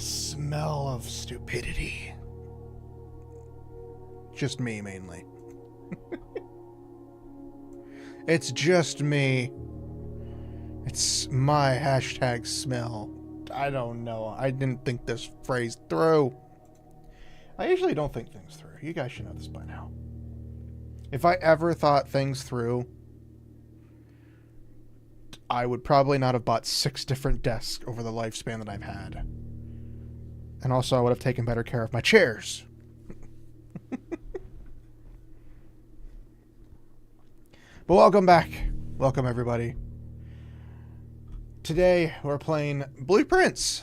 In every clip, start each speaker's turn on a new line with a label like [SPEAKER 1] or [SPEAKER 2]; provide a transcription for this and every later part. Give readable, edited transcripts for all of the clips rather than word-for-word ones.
[SPEAKER 1] Smell of stupidity. Just me, mainly. It's just me. It's my hashtag smell. I don't know. I didn't think this phrase through. I usually don't think things through. You guys should know this by now. If I ever thought things through, I would probably not have bought 6 different desks over the lifespan that I've had. And also, I would have taken better care of my chairs. But welcome back. Welcome, everybody. Today, we're playing Blueprints.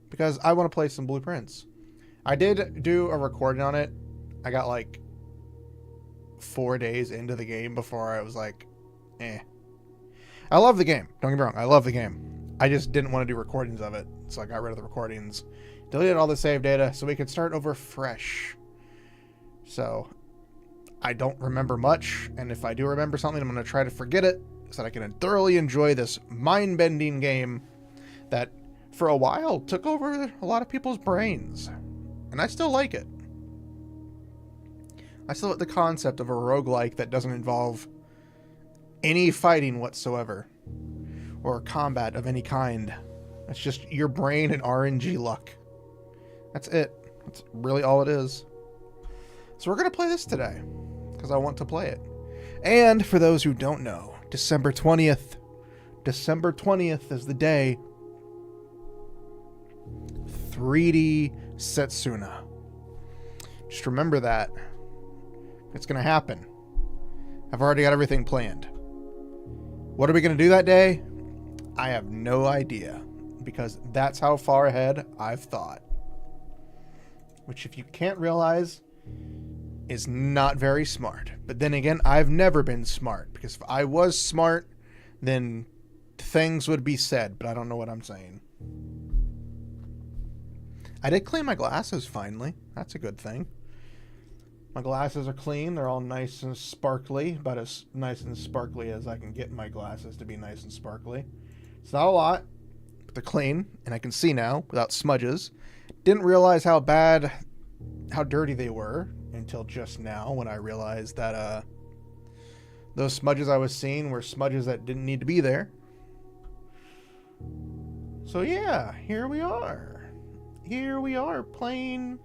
[SPEAKER 1] Because I want to play some Blueprints. I did do a recording on it. I got like 4 days into the game before I was like, eh. I love the game. Don't get me wrong. I love the game. I just didn't want to do recordings of it. So I got rid of the recordings. Deleted all the save data so we could start over fresh. So I don't remember much. And if I do remember something, I'm going to try to forget it so that I can thoroughly enjoy this mind-bending game that for a while took over a lot of people's brains. And I still like it. I still like the concept of a roguelike that doesn't involve any fighting whatsoever. Or combat of any kind. It's just your brain and RNG luck. That's it. That's really all it is. So we're going to play this today. Because I want to play it. And for those who don't know, December 20th. December 20th is the day 3D Setsuna. Just remember that. It's going to happen. I've already got everything planned. What are we going to do that day? I have no idea. Because that's how far ahead I've thought. Which, if you can't realize, is not very smart. But then again, I've never been smart. Because if I was smart, then things would be said. But I don't know what I'm saying. I did clean my glasses finally. That's a good thing. My glasses are clean. They're all nice and sparkly. About as nice and sparkly as I can get my glasses to be nice and sparkly. It's not a lot, but they're clean. And I can see now without smudges. Didn't realize how dirty they were until just now when I realized that those smudges I was seeing were smudges that didn't need to be there. So yeah, here we are. Here we are playing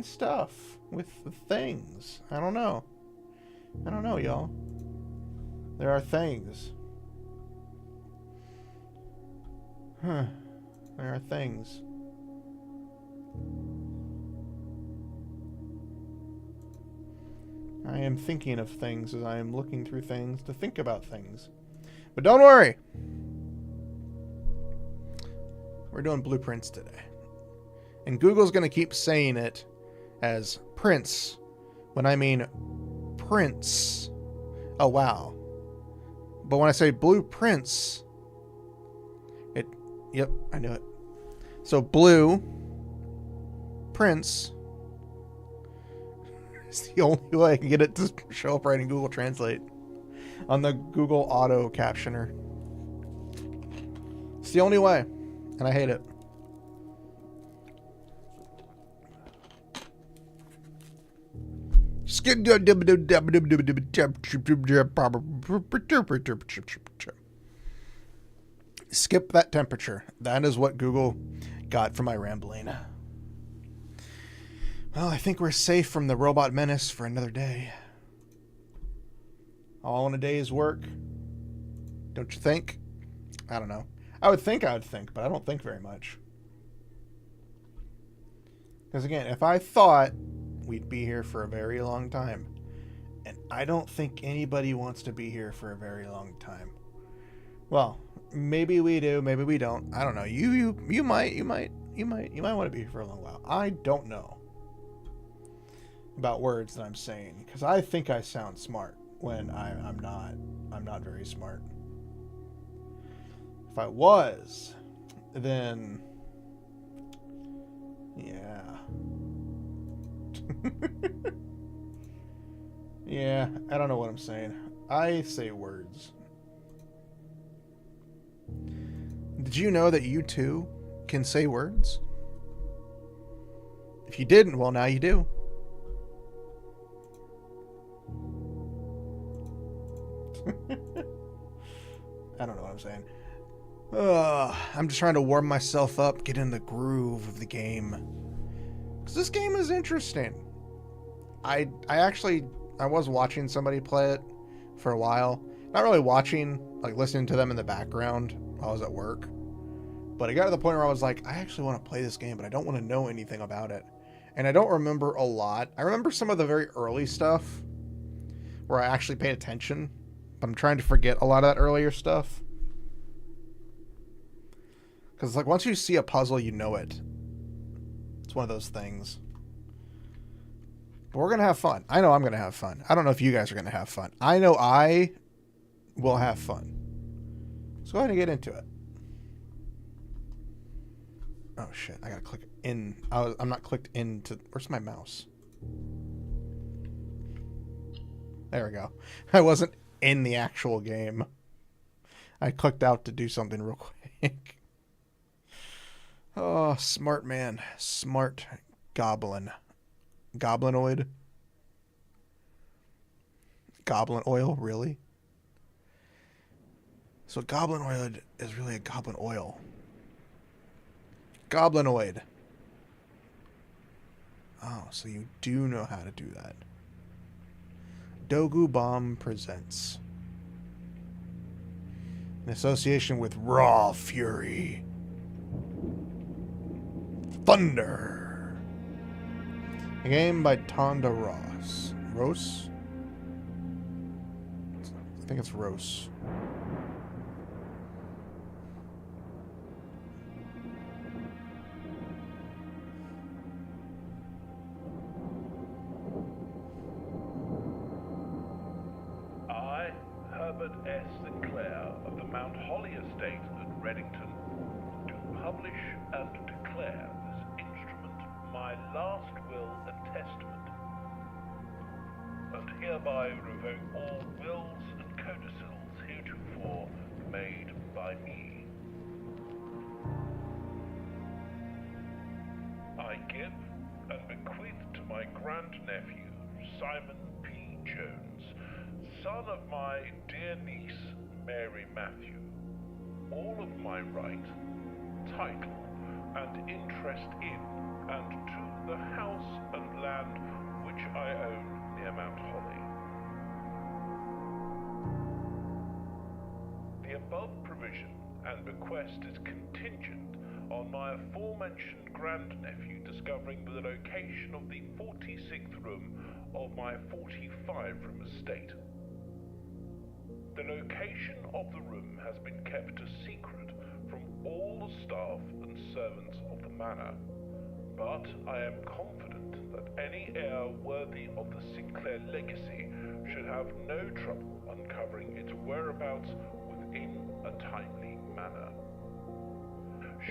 [SPEAKER 1] stuff with the things. I don't know, y'all. There are things. There are things. I am thinking of things as I am looking through things to think about things. But don't worry. We're doing Blueprints today. And Google's going to keep saying it as Prince when I mean Prince. Oh, wow. But when I say Blueprints, yep, I knew it. So Blue Prince is the only way I can get it to show up right in Google Translate on the Google Auto Captioner. It's the only way, and I hate it. Skip that temperature. That is what Google got for my rambling. Well, I think we're safe from the robot menace for another day. All in a day's work. Don't you think? I don't know. I would think, but I don't think very much. Because again, if I thought we'd be here for a very long time, and I don't think anybody wants to be here for a very long time. Well, maybe we do, maybe we don't. I don't know. You might want to be here for a long while. I don't know about words that I'm saying, because I think I sound smart when I'm not. I'm not very smart. If I was, then yeah. Yeah, I don't know what I'm saying. I say words. Did you know that you too can say words. If you didn't, well, now you do. I don't know what I'm saying. I'm just trying to warm myself up, get in the groove of the game. Because this game is interesting. I was watching somebody play it for a while. Not really watching, like listening to them in the background while I was at work. But it got to the point where I was like, I actually want to play this game, but I don't want to know anything about it. And I don't remember a lot. I remember some of the very early stuff where I actually paid attention. But I'm trying to forget a lot of that earlier stuff. Because like once you see a puzzle, you know it. It's one of those things. But we're going to have fun. I know I'm going to have fun. I don't know if you guys are going to have fun. I know I will have fun. Let's go ahead and get into it. Oh shit, I gotta click in. I'm not clicked into... Where's my mouse? There we go. I wasn't in the actual game. I clicked out to do something real quick. Oh, smart man. Smart goblin. Goblinoid? Goblin oil? Really? So goblin oil is really a goblin oil. Goblinoid. Oh, so you do know how to do that. Dogu Bomb presents. In association with Raw Fury. Thunder. A game by Tonda Ross. Rose? I think it's Rose.
[SPEAKER 2] S. Sinclair of the Mount Holly Estate at Reddington do publish and declare this instrument my last will and testament, and hereby revoke all wills and codicils heretofore made by me. I give and bequeath to my grandnephew, Simon P. Jones, son of my dear niece, Mary Matthew, all of my right, title, and interest in and to the house and land which I own near Mount Holly. The above provision and bequest is contingent on my aforementioned grandnephew discovering the location of the 46th room of my 45-room estate. The location of the room has been kept a secret from all the staff and servants of the manor, but I am confident that any heir worthy of the Sinclair legacy should have no trouble uncovering its whereabouts within a timely manner.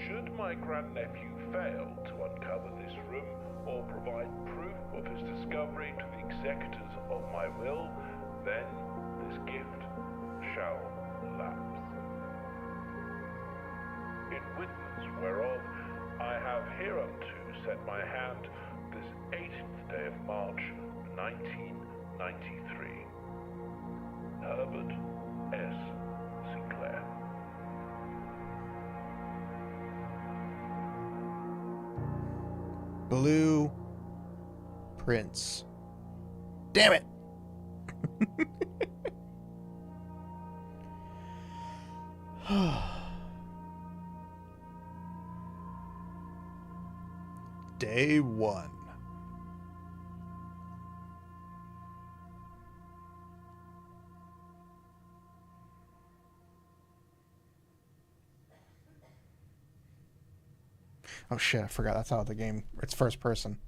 [SPEAKER 2] Should my grandnephew fail to uncover this room or provide proof of his discovery to the executors of my will, then this gift shall lapse. In witness whereof I have hereunto set my hand this 18th day of March, 1993. Herbert S. Sinclair.
[SPEAKER 1] Blue Prince. Damn it! Day one. Oh shit, I forgot that's how the game, it's first person.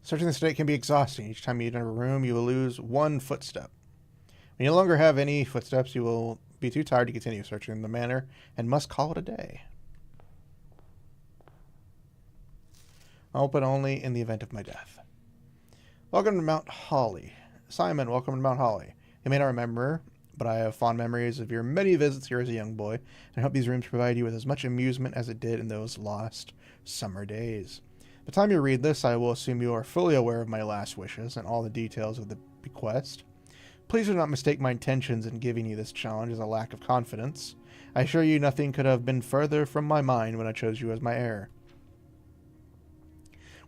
[SPEAKER 1] Searching the state can be exhausting. Each time you enter a room, you will lose one footstep. When you no longer have any footsteps, you will be too tired to continue searching the manor and must call it a day. Open only in the event of my death. Welcome to Mount Holly. Simon, welcome to Mount Holly. You may not remember, but I have fond memories of your many visits here as a young boy, and I hope these rooms provide you with as much amusement as it did in those lost summer days. By the time you read this, I will assume you are fully aware of my last wishes and all the details of the bequest. Please do not mistake my intentions in giving you this challenge as a lack of confidence. I assure you nothing could have been further from my mind when I chose you as my heir.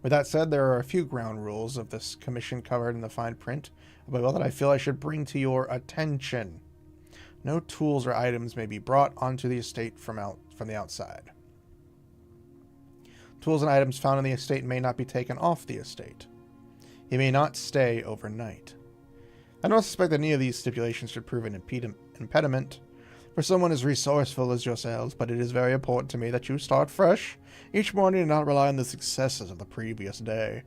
[SPEAKER 1] With that said, there are a few ground rules of this commission covered in the fine print above that I feel I should bring to your attention. No tools or items may be brought onto the estate from the outside. Tools and items found in the estate may not be taken off the estate. You may not stay overnight. I don't suspect that any of these stipulations should prove an impediment for someone as resourceful as yourselves, but it is very important to me that you start fresh each morning and not rely on the successes of the previous day.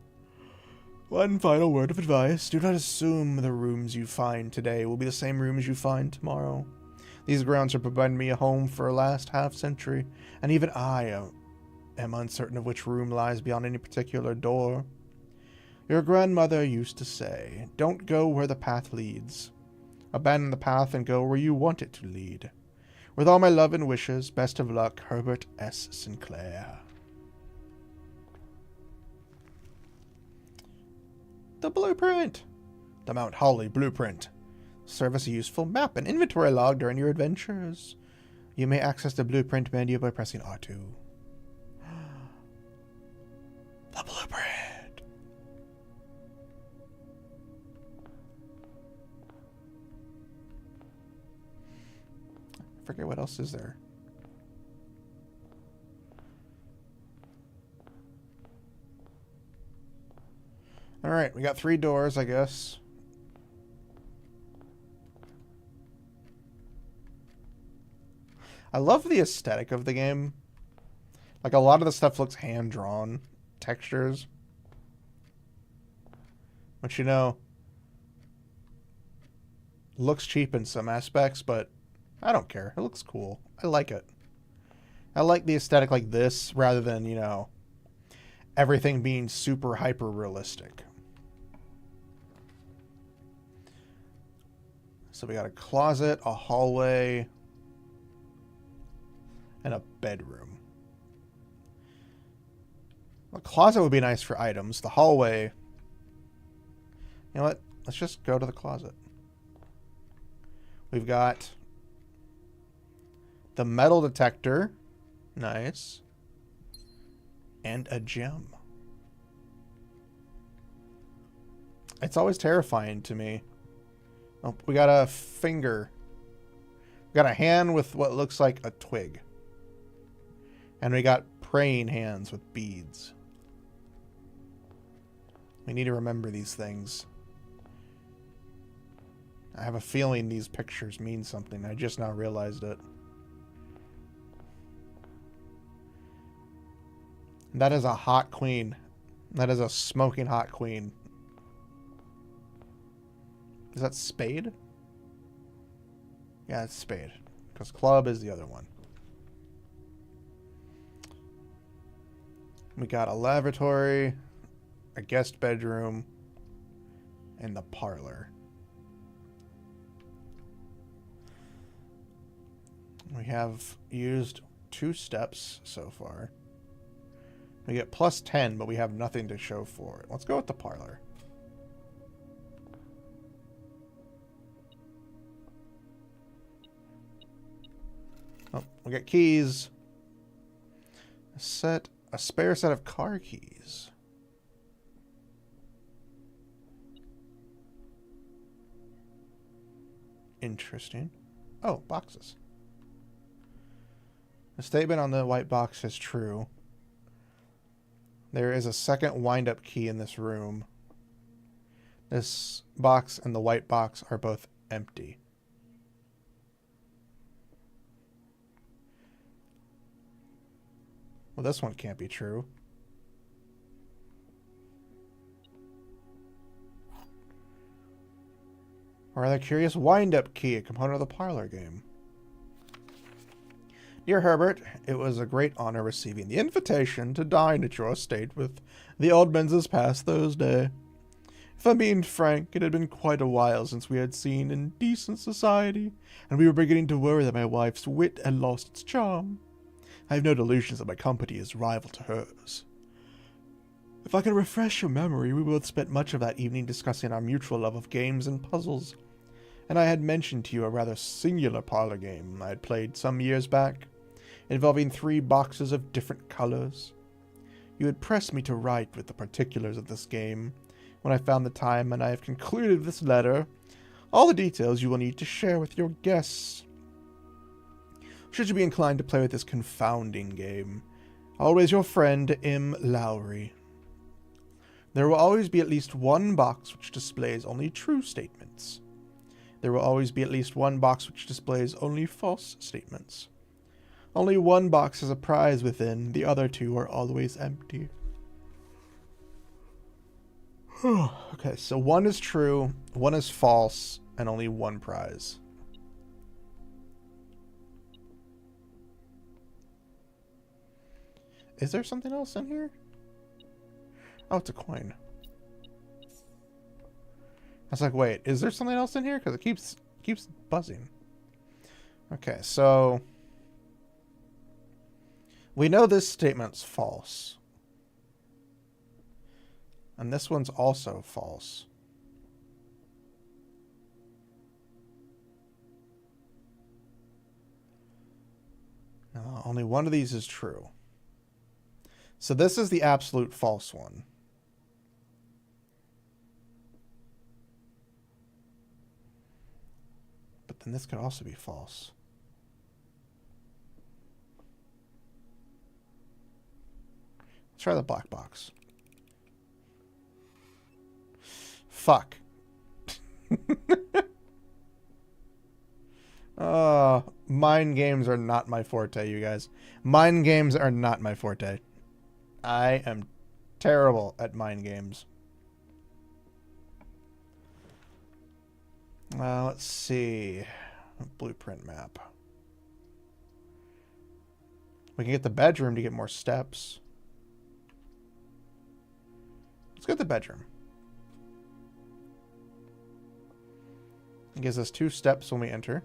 [SPEAKER 1] One final word of advice: do not assume the rooms you find today will be the same rooms you find tomorrow. These grounds have provided me a home for the last half-century, and even I am uncertain of which room lies beyond any particular door. Your grandmother used to say, don't go where the path leads. Abandon the path and go where you want it to lead. With all my love and wishes, best of luck, Herbert S. Sinclair. The blueprint. The Mount Holly blueprint. Serve as a useful map and inventory log during your adventures. You may access the blueprint menu by pressing R2. The blueprint. I forget what else is there. Alright, we got 3 doors, I guess. I love the aesthetic of the game. Like, a lot of the stuff looks hand-drawn textures. Which, you know, looks cheap in some aspects, but I don't care. It looks cool. I like it. I like the aesthetic like this rather than, you know, everything being super hyper-realistic. So we got a closet, a hallway, and a bedroom. The closet would be nice for items. The hallway... You know what? Let's just go to the closet. We've got the metal detector. Nice. And a gem. It's always terrifying to me. Oh, we got a finger. We got a hand with what looks like a twig. And we got praying hands with beads. We need to remember these things. I have a feeling these pictures mean something. I just now realized it. That is a hot queen. That is a smoking hot queen. Is that spade? Yeah, it's spade. Because club is the other one. We got a lavatory, a guest bedroom, and the parlor. We have used 2 steps so far. We get plus 10, but we have nothing to show for it. Let's go with the parlor. Oh, we got keys. A spare set of car keys. Interesting. Oh, boxes. The statement on the white box is true. There is a second wind-up key in this room. This box and the white box are both empty. Well, this one can't be true. Or the curious wind-up key, a component of the parlor game. Dear Herbert, it was a great honor receiving the invitation to dine at your estate with the Oldmans this past Thursday. If I'm being frank, it had been quite a while since we had seen indecent society, and we were beginning to worry that my wife's wit had lost its charm. I have no delusions that my company is rival to hers. If I can refresh your memory, we both spent much of that evening discussing our mutual love of games and puzzles, and I had mentioned to you a rather singular parlor game I had played some years back, involving 3 boxes of different colors. You had pressed me to write with the particulars of this game when I found the time, and I have concluded this letter all the details you will need to share with your guests. Should you be inclined to play with this confounding game, always your friend, M. Lowry. There will always be at least one box which displays only true statements. There will always be at least one box which displays only false statements. Only one box has a prize within, the other 2 are always empty. Okay, so 1 is true, 1 is false, and only 1 prize. Is there something else in here? Oh, it's a coin. I was like, wait, is there something else in here? Because it keeps buzzing. Okay, so we know this statement's false. And this one's also false. No, only one of these is true. So this is the absolute false one. But then this could also be false. Let's try the black box. Fuck. Mind games are not my forte, you guys. Mind games are not my forte. I am terrible at mind games. Let's see. Blueprint map. We can get the bedroom to get more steps. Let's get the bedroom. It gives us 2 steps when we enter.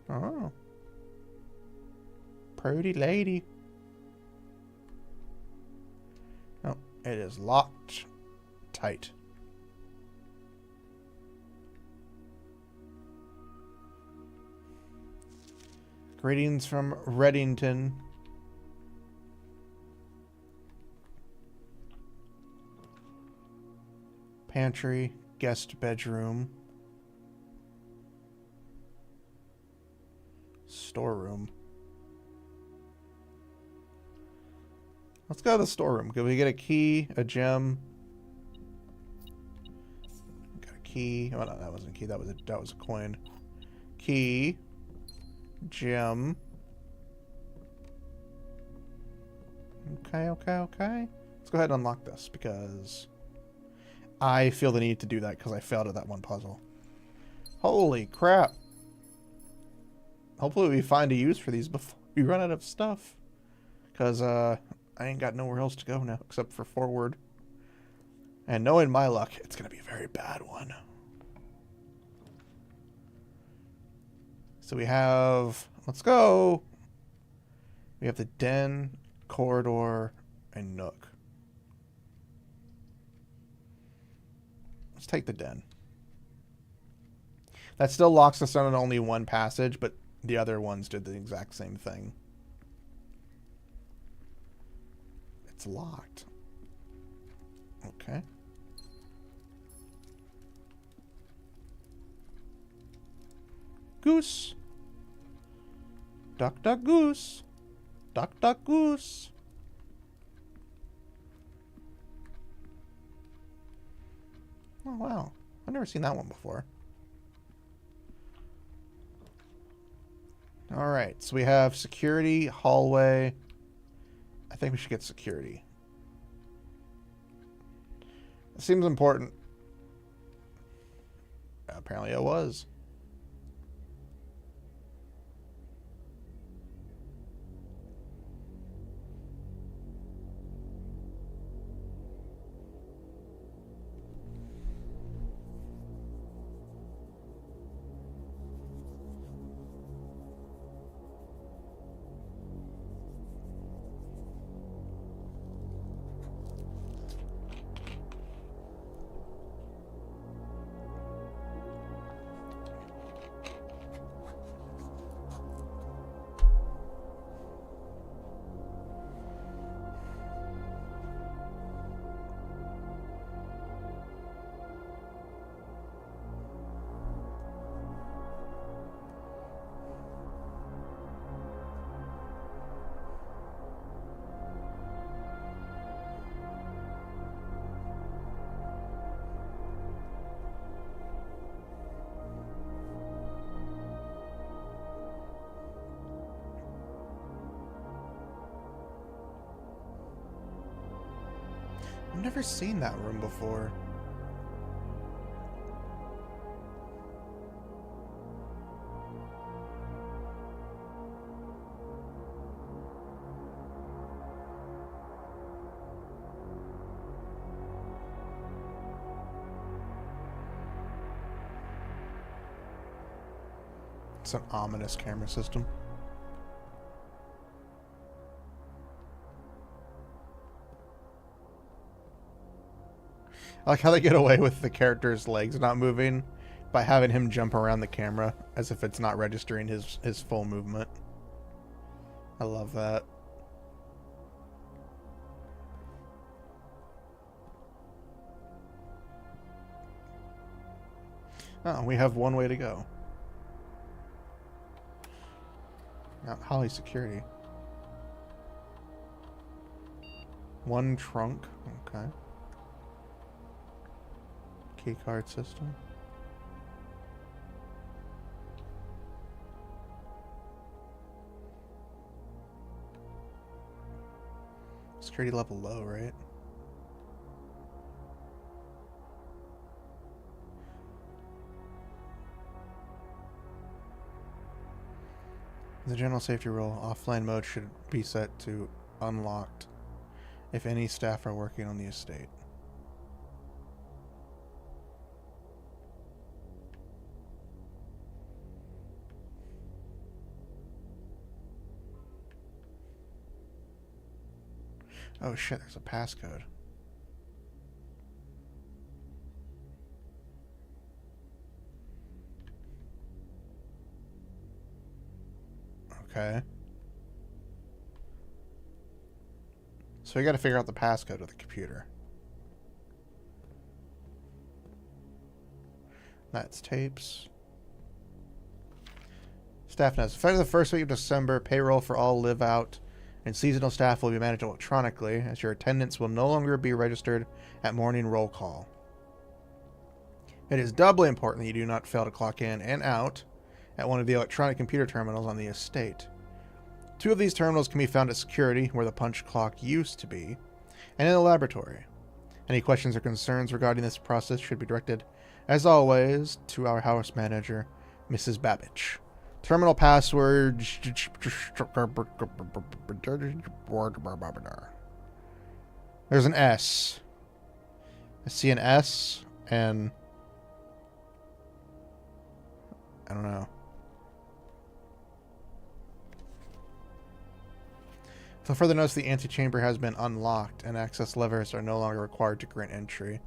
[SPEAKER 1] Oh. Pretty lady. Oh, it is locked tight. Greetings from Reddington. Pantry, guest bedroom, storeroom. Let's go to the storeroom. Can we get a key, a gem? Got a key. Oh no, that wasn't a key. That was a coin. Key, gem. Okay. Let's go ahead and unlock this because I feel the need to do that because I failed at that one puzzle. Holy crap. Hopefully we find a use for these before we run out of stuff. Because I ain't got nowhere else to go now except for forward. And knowing my luck, it's going to be a very bad one. So we have... Let's go! We have the den, corridor, and nook. Let's take the den. That still locks us in on only one passage, but the other ones did the exact same thing. It's locked. Okay. Goose. Duck, duck, goose. Duck, duck, goose. Oh, wow. I've never seen that one before. Alright, so we have security, hallway. I think we should get security. It seems important. Apparently it was. I've never seen that room before. It's an ominous camera system. I like how they get away with the character's legs not moving by having him jump around the camera as if it's not registering his full movement. I love that. Oh, we have one way to go. Mount Holly security. One trunk. Okay. Key card system. Security level low, right? The general safety rule, offline mode should be set to unlocked if any staff are working on the estate. Oh shit, there's a passcode. Okay. So we gotta figure out the passcode of the computer. That's tapes. Staff notes. Effective the first week of December, payroll for all live out and seasonal staff will be managed electronically, as your attendance will no longer be registered at morning roll call. It is doubly important that you do not fail to clock in and out at one of the electronic computer terminals on the estate. 2 of these terminals can be found at security, where the punch clock used to be, and in the laboratory. Any questions or concerns regarding this process should be directed, as always, to our house manager, Mrs. Babbage. Terminal password. There's an S. I see an S, and I don't know. So further notice the antechamber has been unlocked and access levers are no longer required to grant entry.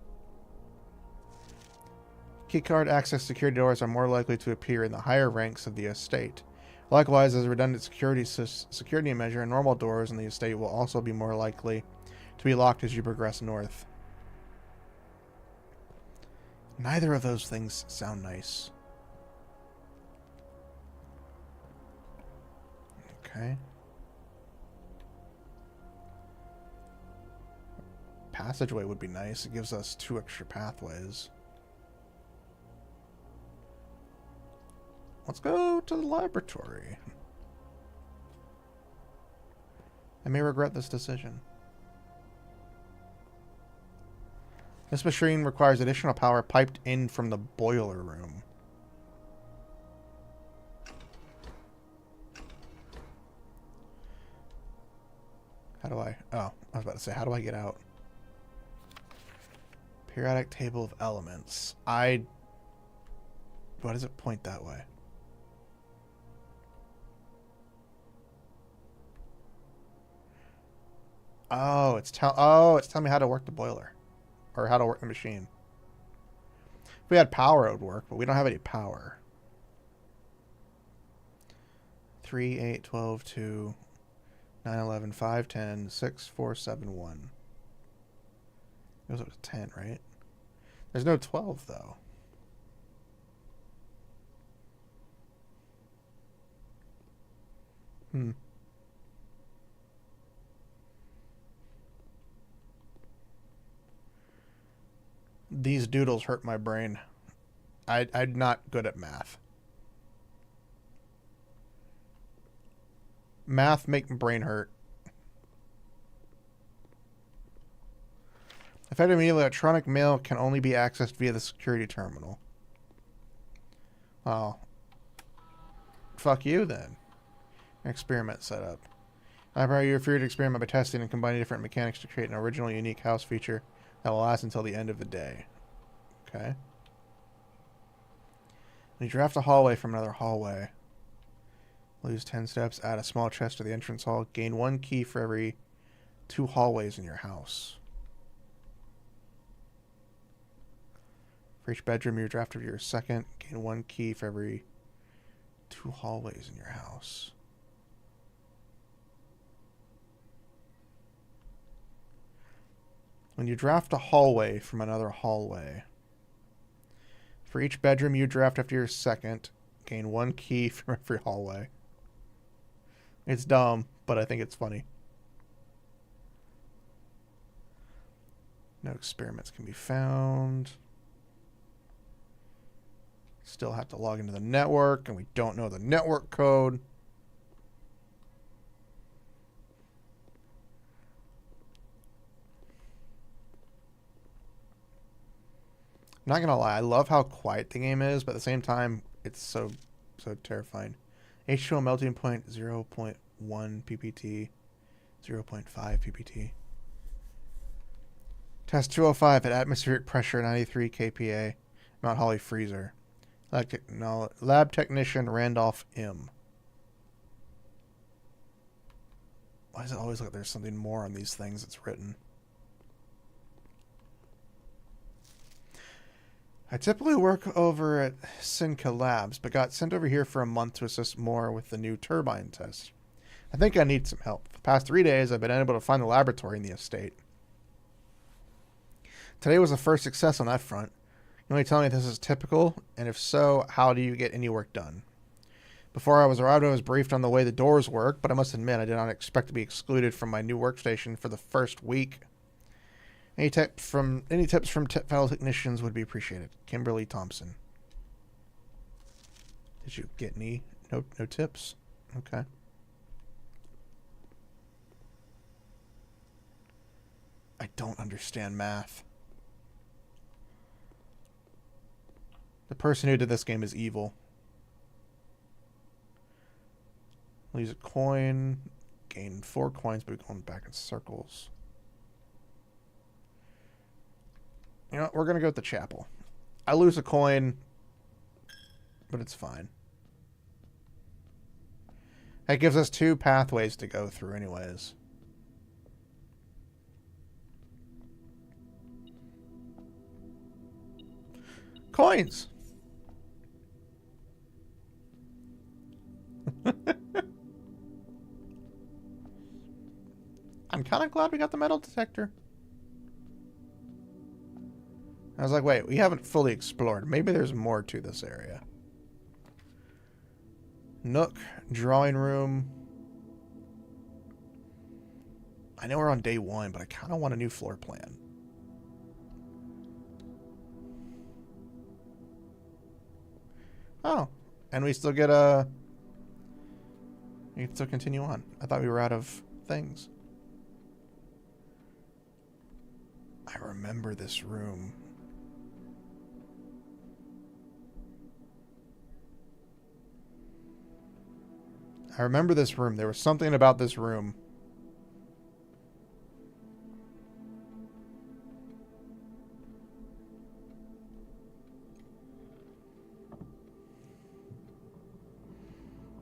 [SPEAKER 1] Keycard access security doors are more likely to appear in the higher ranks of the estate. Likewise, as a redundant security measure, normal doors in the estate will also be more likely to be locked as you progress north. Neither of those things sound nice. Okay. Passageway would be nice. It gives us 2 extra pathways. Let's go to the laboratory. I may regret this decision. This machine requires additional power piped in from the boiler room. How do I... Oh, I was about to say, how do I get out? Periodic table of elements. Why does it point that way? Oh, it's telling me how to work the boiler. Or how to work the machine. If we had power, it would work, but we don't have any power. 3, 8, 12, 2, 9, 11, 5, 10, 6, 4, 7, 1. It goes up to 10, right? There's no 12, though. These doodles hurt my brain. I'm not good at math. Math make my brain hurt. Effectively, electronic mail can only be accessed via the security terminal. Oh. Fuck you, then. Experiment setup. However, you're free to experiment by testing and combining different mechanics to create an original, unique house feature that will last until the end of the day. Okay. When you draft a hallway from another hallway, lose 10 steps, add a small chest to the entrance hall, gain 1 key for every 2 hallways in your house. For each bedroom you draft of your second, gain 1 key for every 2 hallways in your house. When you draft a hallway from another hallway, for each bedroom you draft after your second, gain 1 key from every hallway. It's dumb, but I think it's funny. No experiments can be found. Still have to log into the network, and we don't know the network code. I'm not gonna lie, I love how quiet the game is, but at the same time, it's so terrifying. H2O melting point 0.1 ppt, 0.5 ppt. Test 205 at atmospheric pressure 93 kPa. Mount Holly freezer. Lab technician Randolph M. Why does it always look like there's something more on these things that's written? I typically work over at Synca Labs, but got sent over here for a month to assist more with the new turbine test. I think I need some help. For the past 3 days, I've been unable to find the laboratory in the estate. Today was the first success on that front. You only tell me if this is typical, and if so, how do you get any work done? Before I was arrived, I was briefed on the way the doors work, but I must admit I did not expect to be excluded from my new workstation for the first week. Any tips from fellow technicians would be appreciated. Kimberly Thompson. Did you get any? No tips? Okay. I don't understand math. The person who did this game is evil. Lose a coin. Gain 4 coins, but going back in circles. You know what? We're going to go with the chapel. I lose a coin, but it's fine. That gives us 2 pathways to go through anyways. Coins! I'm kind of glad we got the metal detector. I was like, wait, we haven't fully explored. Maybe there's more to this area. Nook, drawing room. I know we're on day 1, but I kind of want a new floor plan. Oh, and we still get a... We can still continue on. I thought we were out of things. I remember this room. I remember this room. There was something about this room.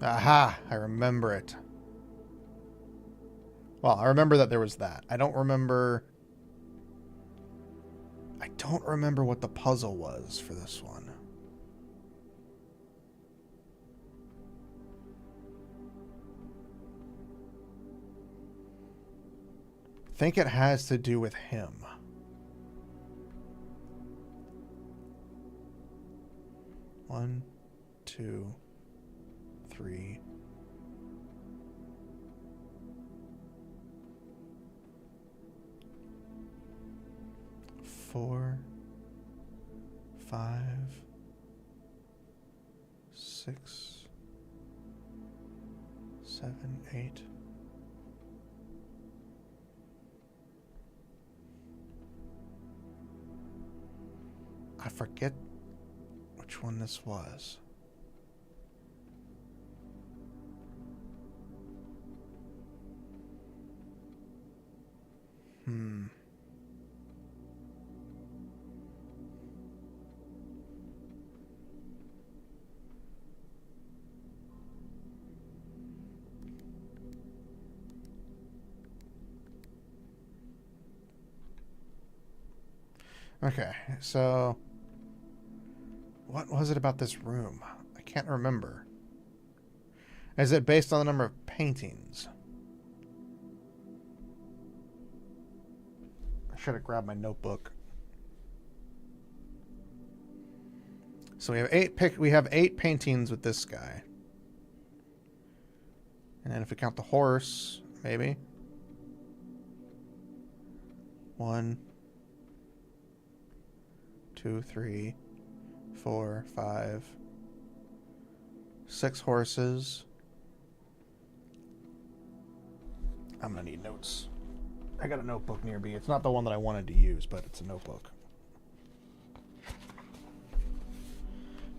[SPEAKER 1] Aha! I remember it. Well, I remember that there was that. I don't remember what the puzzle was for this one. I think it has to do with him. One, 2, 3. 4, 5, 6, 7, 8. I forget which one this was. Okay, so what was it about this room? I can't remember. Is it based on the number of paintings? I should have grabbed my notebook. So we have eight paintings with this guy. And then if we count the horse, maybe. 1, 2, 3, 4, 5, 6 horses. I'm gonna need notes. I got a notebook near me. It's not the one that I wanted to use, but it's a notebook.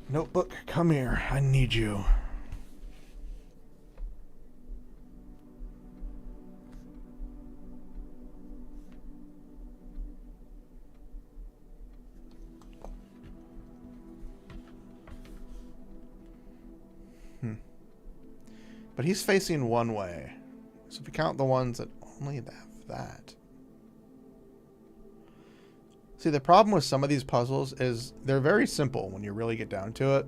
[SPEAKER 1] Notebook, come here. I need you. But he's facing one way. So if you count the ones that only have that. See, the problem with some of these puzzles is they're very simple when you really get down to it.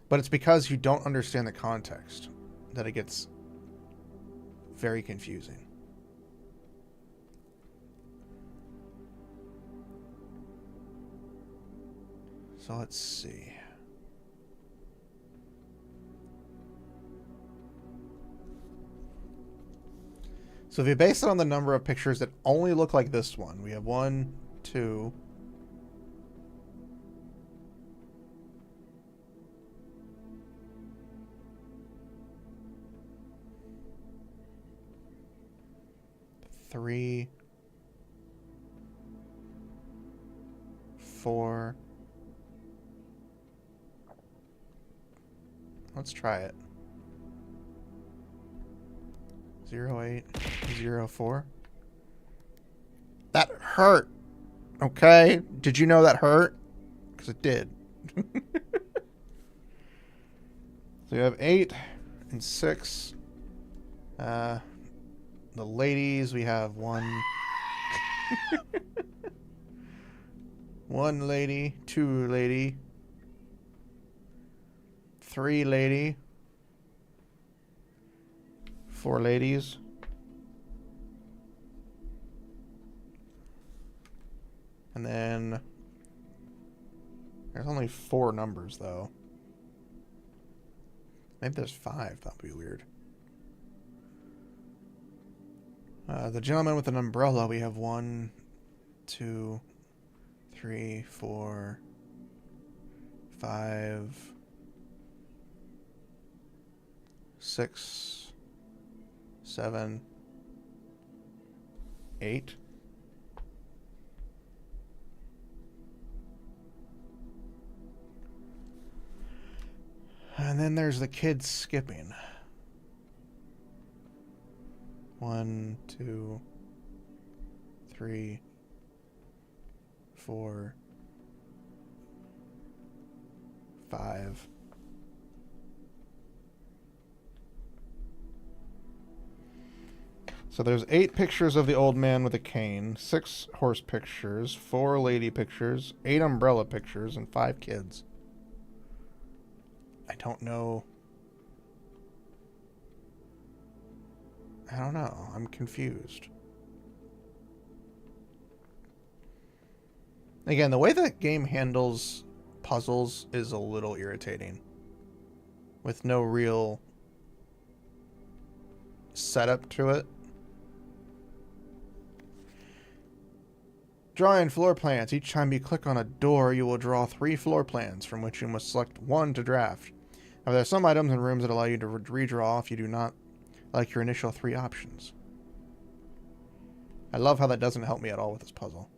[SPEAKER 1] But it's because you don't understand the context that it gets very confusing. So let's see. So if you base it on the number of pictures that only look like this one, we have 1, 2, 3, 4. Let's try it. 0804. That hurt. Okay? Did you know that hurt? Because it did. So you have 8 and 6. The ladies, we have 1. 1 lady, 2 lady, 3 lady. 4 ladies. And then there's only 4 numbers though. Maybe there's 5. That'd be weird. The gentleman with an umbrella, we have 1, 2, 3, 4, 5, 6, 7, 8. And then there's the kids skipping. 1, 2, 3, 4, 5. So there's 8 pictures of the old man with a cane, 6 horse pictures, 4 lady pictures, 8 umbrella pictures, and 5 kids. I don't know. I don't know. I'm confused. Again, the way the game handles puzzles is a little irritating. With no real setup to it. Drawing floor plans. Each time you click on a door, you will draw 3 floor plans, from which you must select 1 to draft. Now, there are some items and rooms that allow you to redraw if you do not like your initial 3 options. I love how that doesn't help me at all with this puzzle.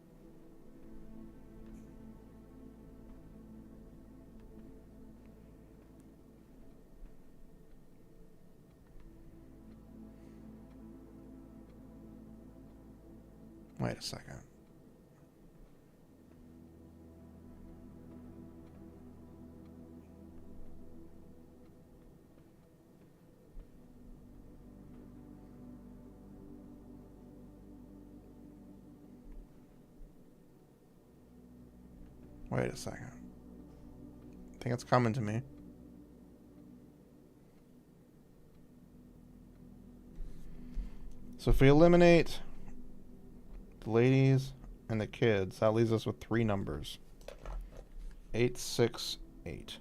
[SPEAKER 1] Wait a second. Wait a second. I think it's coming to me. So if we eliminate the ladies and the kids, that leaves us with 3 numbers. 8, 6, 8.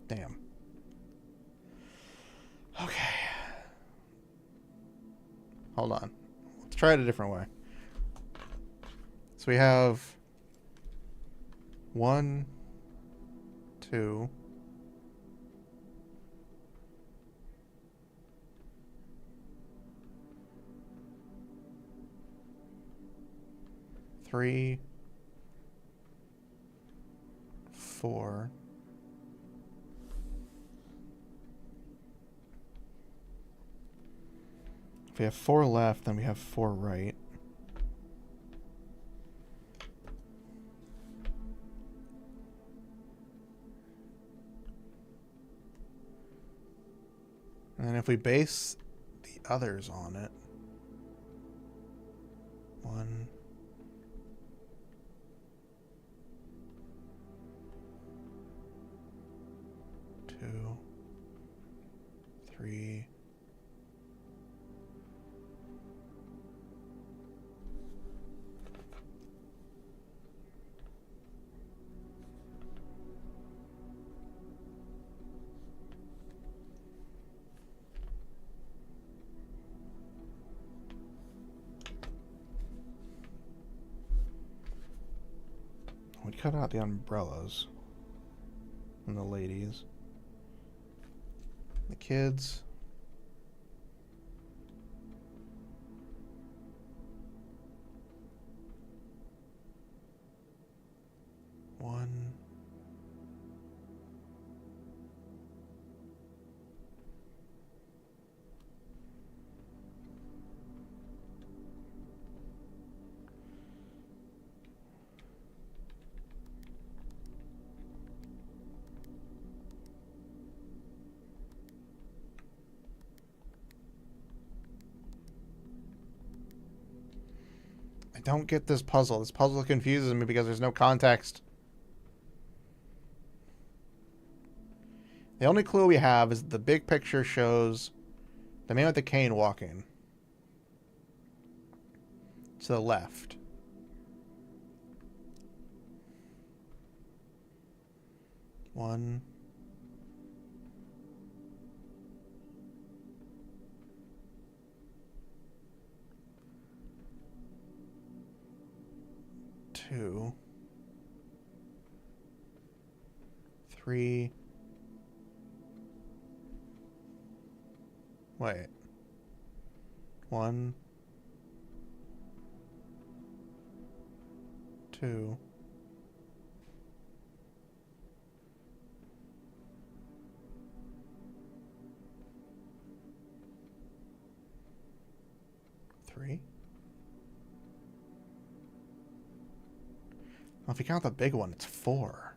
[SPEAKER 1] Damn. Okay. Hold on. Let's try it a different way. So we have 1, 2, 3, 4. If we have 4 left, then we have 4 right. And then if we base the others on it, 1, 2, 3, 'We cut out the umbrellas and the ladies. The kids. One. I don't get this puzzle. This puzzle confuses me because there's no context. The only clue we have is the big picture shows the man with the cane walking to the left. One. Two. 3. Wait. 1. 2. 3. Well, if you count the big one, it's 4.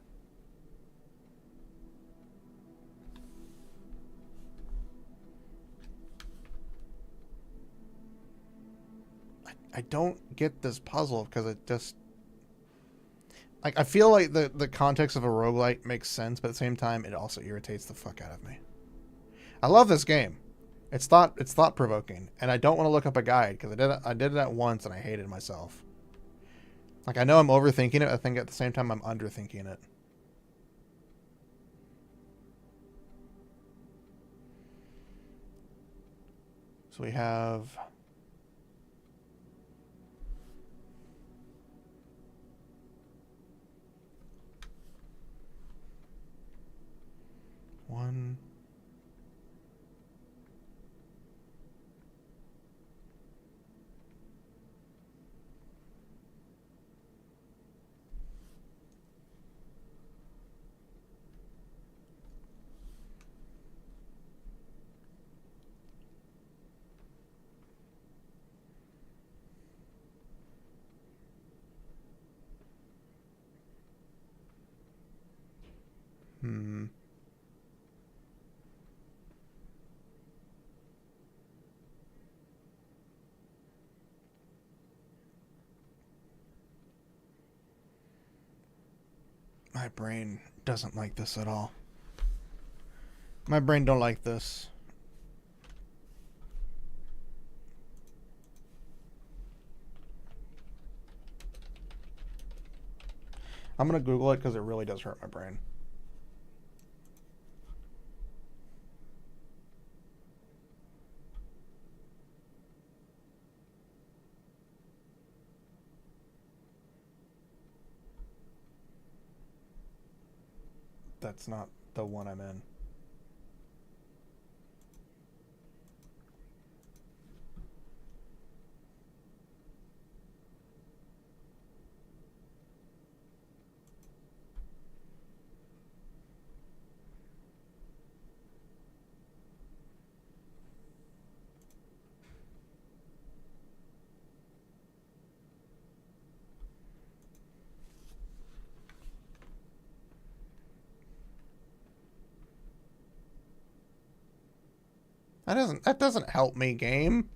[SPEAKER 1] I don't get this puzzle because it just... Like, I feel like the context of a roguelite makes sense, but at the same time, it also irritates the fuck out of me. I love this game. It's thought-provoking, and I don't want to look up a guide because I did that once and I hated myself. Like, I know I'm overthinking it. I think at the same time I'm underthinking it. So we have... one... My brain doesn't like this at all. My brain don't like this. I'm gonna Google it because it really does hurt my brain. That's not the one I'm in. That doesn't help me, game.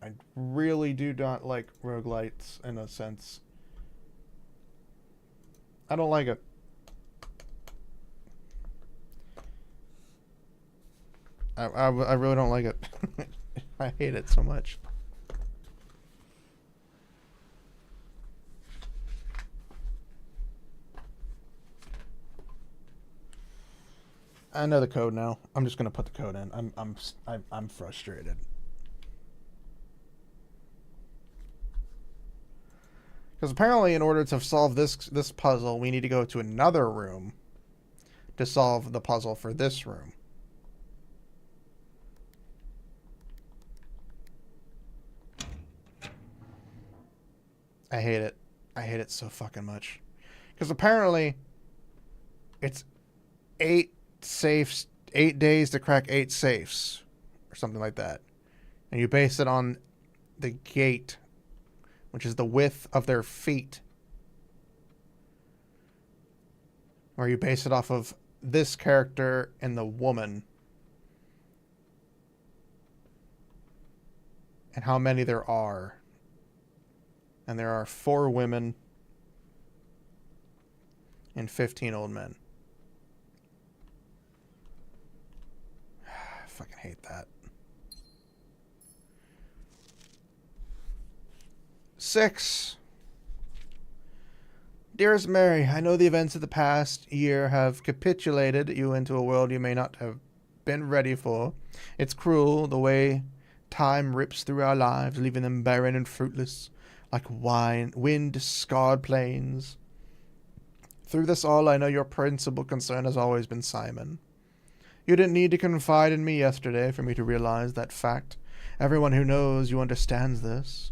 [SPEAKER 1] I really do not like roguelites in a sense. I don't like it. I really don't like it. I hate it so much. I know the code now. I'm just gonna put the code in. I'm frustrated. Because apparently, in order to solve this puzzle, we need to go to another room to solve the puzzle for this room. I hate it. I hate it so fucking much. Because apparently, it's 8 safes, 8 days to crack 8 safes, or something like that. And you base it on the gate, which is the width of their feet. Or you base it off of this character and the woman. And how many there are. And there are 4 women and 15 old men. I fucking hate that. 6. Dearest Mary, I know the events of the past year have capitulated you into a world you may not have been ready for. It's cruel the way time rips through our lives, leaving them barren and fruitless, like wind-scarred plains. Through this all, I know your principal concern has always been Simon. You didn't need to confide in me yesterday for me to realize that fact. Everyone who knows you understands this.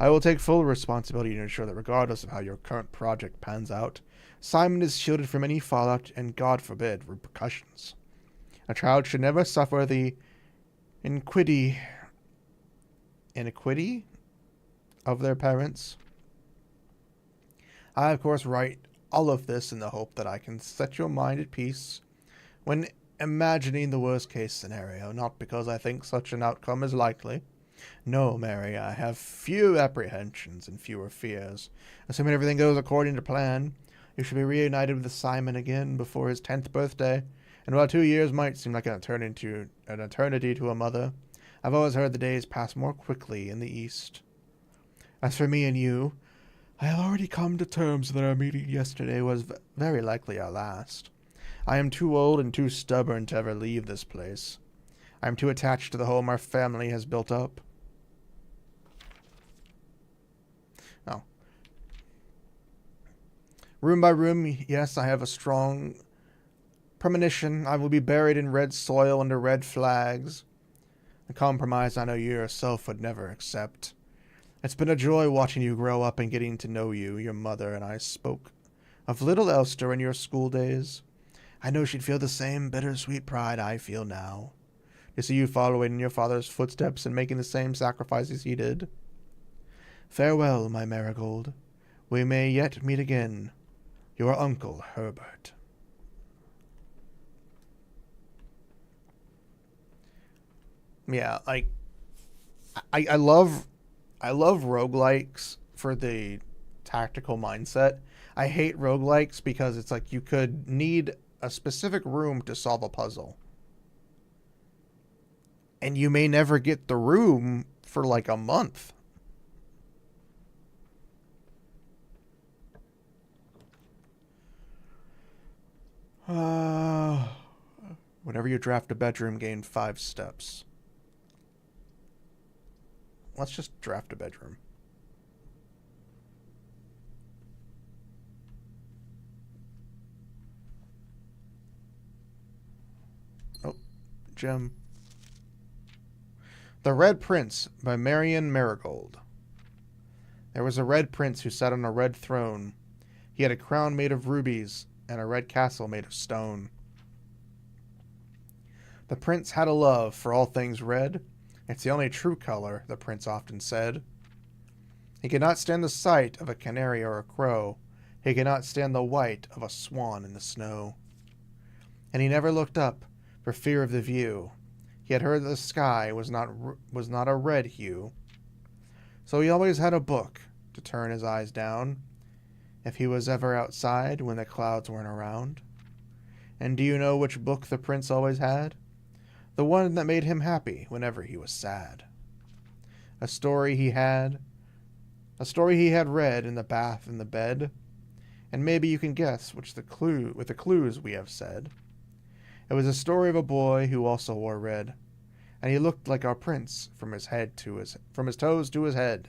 [SPEAKER 1] I will take full responsibility to ensure that regardless of how your current project pans out, Simon is shielded from any fallout and, God forbid, repercussions. A child should never suffer the iniquity of their parents. I, of course, write all of this in the hope that I can set your mind at peace when imagining the worst-case scenario, not because I think such an outcome is likely. No, Mary, I have few apprehensions and fewer fears. Assuming everything goes according to plan, you should be reunited with Simon again before his 10th birthday, and while 2 years might seem like an eternity to a mother, I've always heard the days pass more quickly in the East. As for me and you, I have already come to terms that our meeting yesterday was very likely our last. I am too old and too stubborn to ever leave this place. I am too attached to the home our family has built up. Oh. Room by room, yes, I have a strong premonition. I will be buried in red soil under red flags. A compromise I know you yourself would never accept. It's been a joy watching you grow up and getting to know you. Your mother and I spoke of little else during your school days. I know she'd feel the same bittersweet pride I feel now, to see you following in your father's footsteps and making the same sacrifices he did. Farewell, my marigold. We may yet meet again. Your Uncle Herbert. Yeah, like, I love roguelikes for the tactical mindset. I hate roguelikes because it's like you could need a specific room to solve a puzzle, and you may never get the room for like a month. Whenever you draft a bedroom, gain 5 steps. Let's just draft a bedroom. Oh, gem. The Red Prince by Marion Marigold. There was a red prince who sat on a red throne. He had a crown made of rubies and a red castle made of stone. The prince had a love for all things red. It's the only true color, the prince often said. He could not stand the sight of a canary or a crow. He could not stand the white of a swan in the snow. And he never looked up for fear of the view. He had heard that the sky was not a red hue. So he always had a book to turn his eyes down if he was ever outside when the clouds weren't around. And do you know which book the prince always had? The one that made him happy whenever he was sad. A story he had read in the bath and the bed, and maybe you can guess with the clues we have said. It was a story of a boy who also wore red, and he looked like our prince from his toes to his head.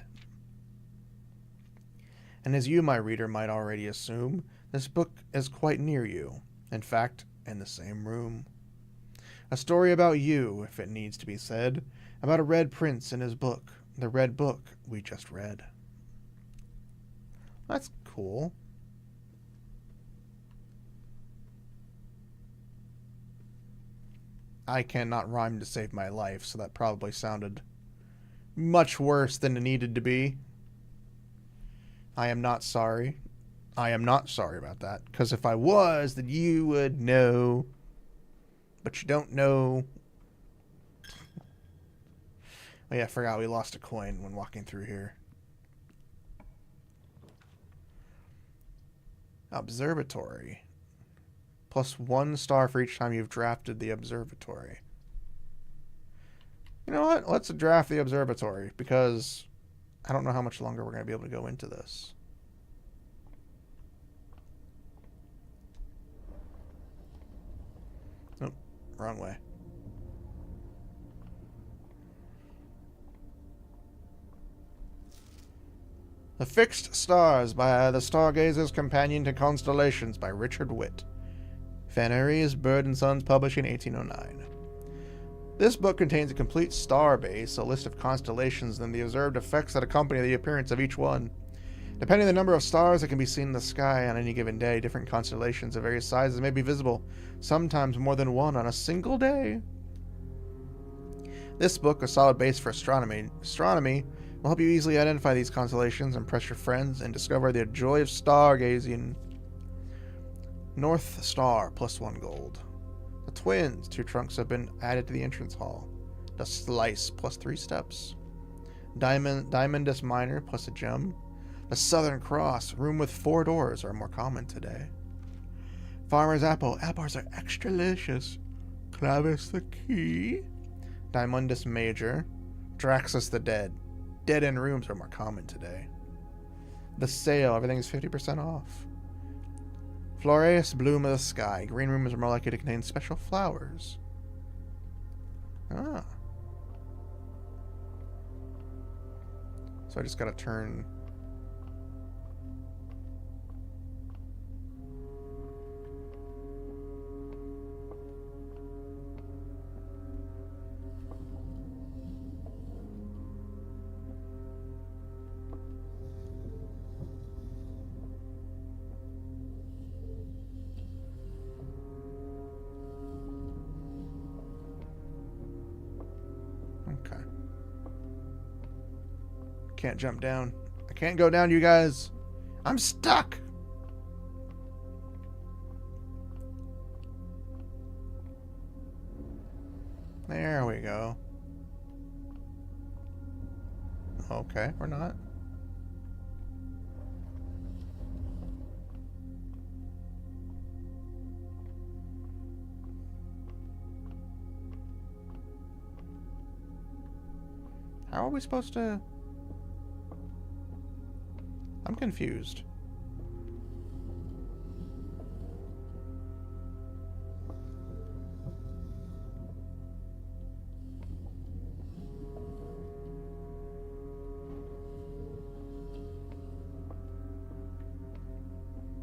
[SPEAKER 1] And as you, my reader, might already assume, this book is quite near you, in fact, in the same room. A story about you, if it needs to be said, about a red prince and his book, the red book we just read. That's cool. I cannot rhyme to save my life, so that probably sounded much worse than it needed to be. I am not sorry. I am not sorry about that, because if I was, then you would know. But you don't know. Oh yeah, I forgot we lost a coin when walking through here. Observatory. +1 star for each time you've drafted the observatory. You know what? Let's draft the observatory, because I don't know how much longer we're going to be able to go into this. Oh, wrong way. The Fixed Stars by The Stargazer's Companion to Constellations by Richard Witt. Fennery's Bird and Sons, published in 1809. This book contains a complete star base, a list of constellations, and the observed effects that accompany the appearance of each one. Depending on the number of stars that can be seen in the sky on any given day, different constellations of various sizes may be visible, sometimes more than one on a single day. This book, a solid base for astronomy, will help you easily identify these constellations, impress your friends, and discover the joy of stargazing. North Star, +1 gold. The Twins, 2 trunks have been added to the entrance hall. The Slice, +3 steps. Diamondus Minor, +a gem. The Southern Cross, room with 4 doors, are more common today. Farmer's Apple, apples are extra delicious. Clavis the Key. Diamondus Major. Draxus the Dead. Dead-end rooms are more common today. The Sale, everything is 50% off. Floreus Bloom of the Sky. Green rooms are more likely to contain special flowers. Ah. So I just gotta turn... Okay. Can't jump down. I can't go down, you guys. I'm stuck. There we go. Okay, we're not. How are we supposed to... I'm confused.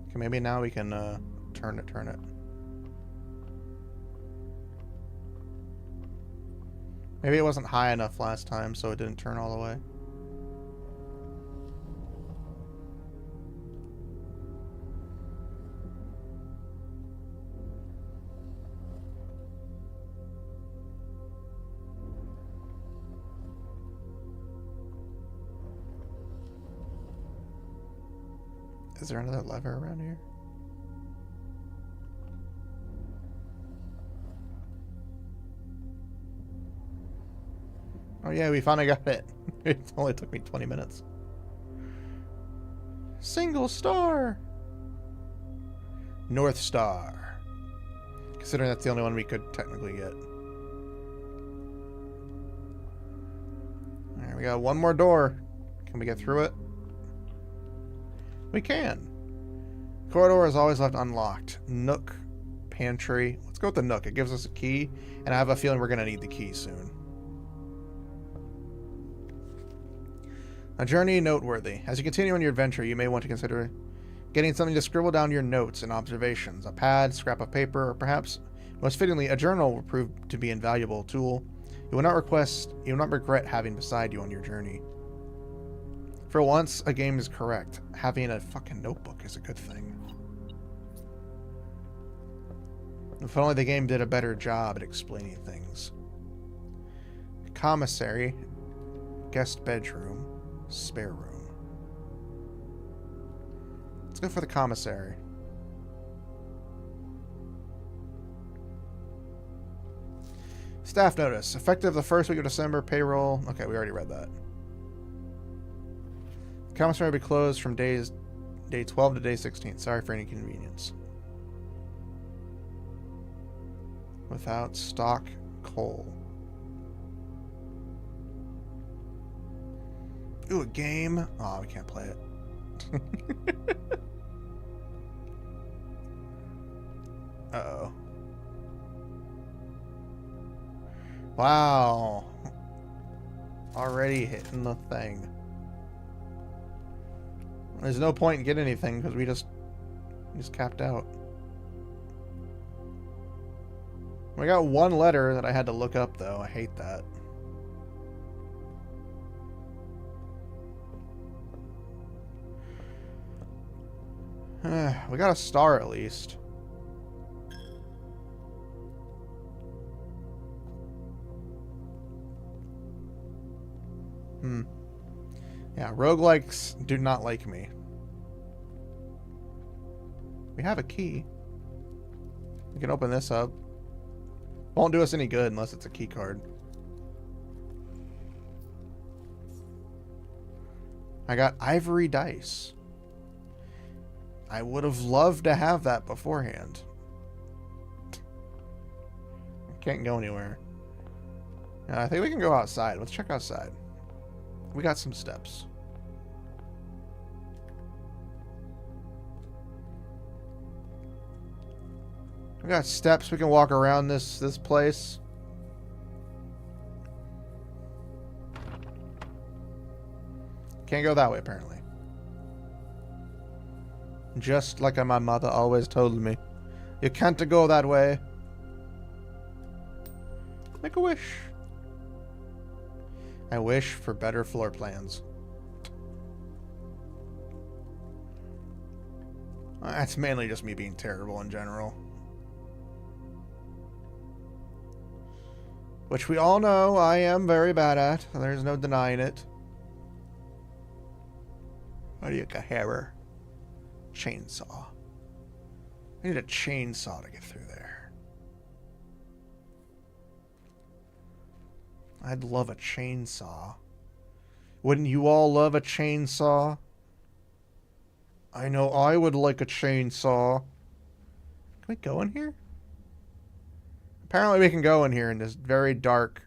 [SPEAKER 1] Okay, maybe now we can turn it. Maybe it wasn't high enough last time, so it didn't turn all the way. Is there another lever around here? Oh yeah, we finally got it. It only took me 20 minutes. Single star! North Star. Considering that's the only one we could technically get. Alright, we got one more door. Can we get through it? We can. Corridor is always left unlocked. Nook. Pantry. Let's go with the Nook. It gives us a key, and I have a feeling we're going to need the key soon. A journey noteworthy. As you continue on your adventure, you may want to consider getting something to scribble down your notes and observations. A pad, scrap of paper, or perhaps, most fittingly, a journal will prove to be an invaluable tool you will not regret having beside you on your journey. For once, a game is correct. Having a fucking notebook is a good thing. If only the game did a better job at explaining things. Commissary. Guest bedroom. Spare room. Let's go for the commissary. Staff notice. Effective the first week of December. Payroll. Okay, we already read that. The commissary will be closed from day 12 to day 16. Sorry for any inconvenience. Without stock coal. Ooh, a game. Oh, we can't play it. Uh-oh. Wow. Already hitting the thing. There's no point in getting anything because we just capped out. We got one letter that I had to look up though. I hate that. We got a star at least. Yeah, roguelikes do not like me. We have a key. We can open this up. Won't do us any good unless it's a key card. I got ivory dice. I would have loved to have that beforehand. I can't go anywhere. I think we can go outside. Let's check outside. We got some steps. We got steps. We can walk around this place. Can't go that way, apparently. Just like my mother always told me. You can't go that way. Make a wish. I wish for better floor plans. That's mainly just me being terrible in general. Which we all know I am very bad at. There's no denying it. What do you got, hammer? Chainsaw. I need a chainsaw to get through there. I'd love a chainsaw. Wouldn't you all love a chainsaw? I know I would like a chainsaw. Can we go in here? Apparently we can go in here in this very dark,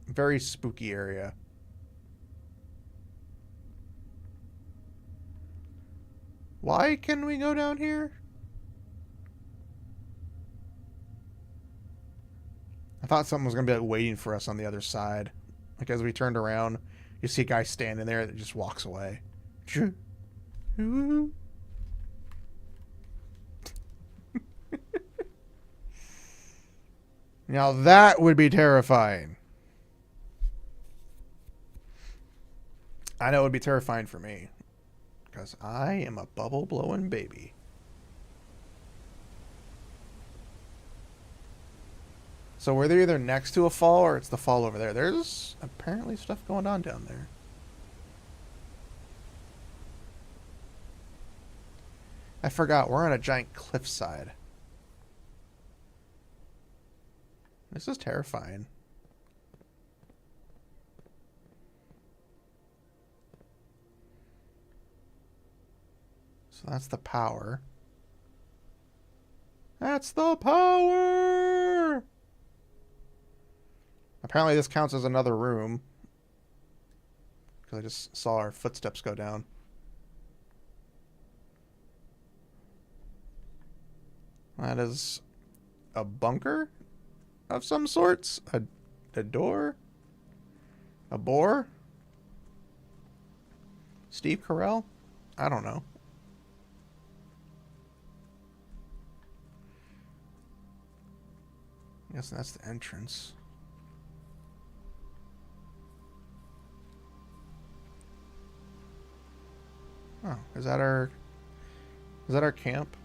[SPEAKER 1] very spooky area. Why can we go down here? I thought something was going to be like waiting for us on the other side. Like as we turned around, you see a guy standing there that just walks away. Now that would be terrifying. I know it would be terrifying for me. Because I am a bubble-blowing baby. So we're either next to a fall or it's the fall over there. There's apparently stuff going on down there. I forgot, we're on a giant cliffside. This is terrifying. So that's the power. That's the power! Apparently this counts as another room. Because I just saw our footsteps go down. That is a bunker of some sorts. A door? A boar? Steve Carell? I don't know. I guess that's the entrance. Oh, is that our camp?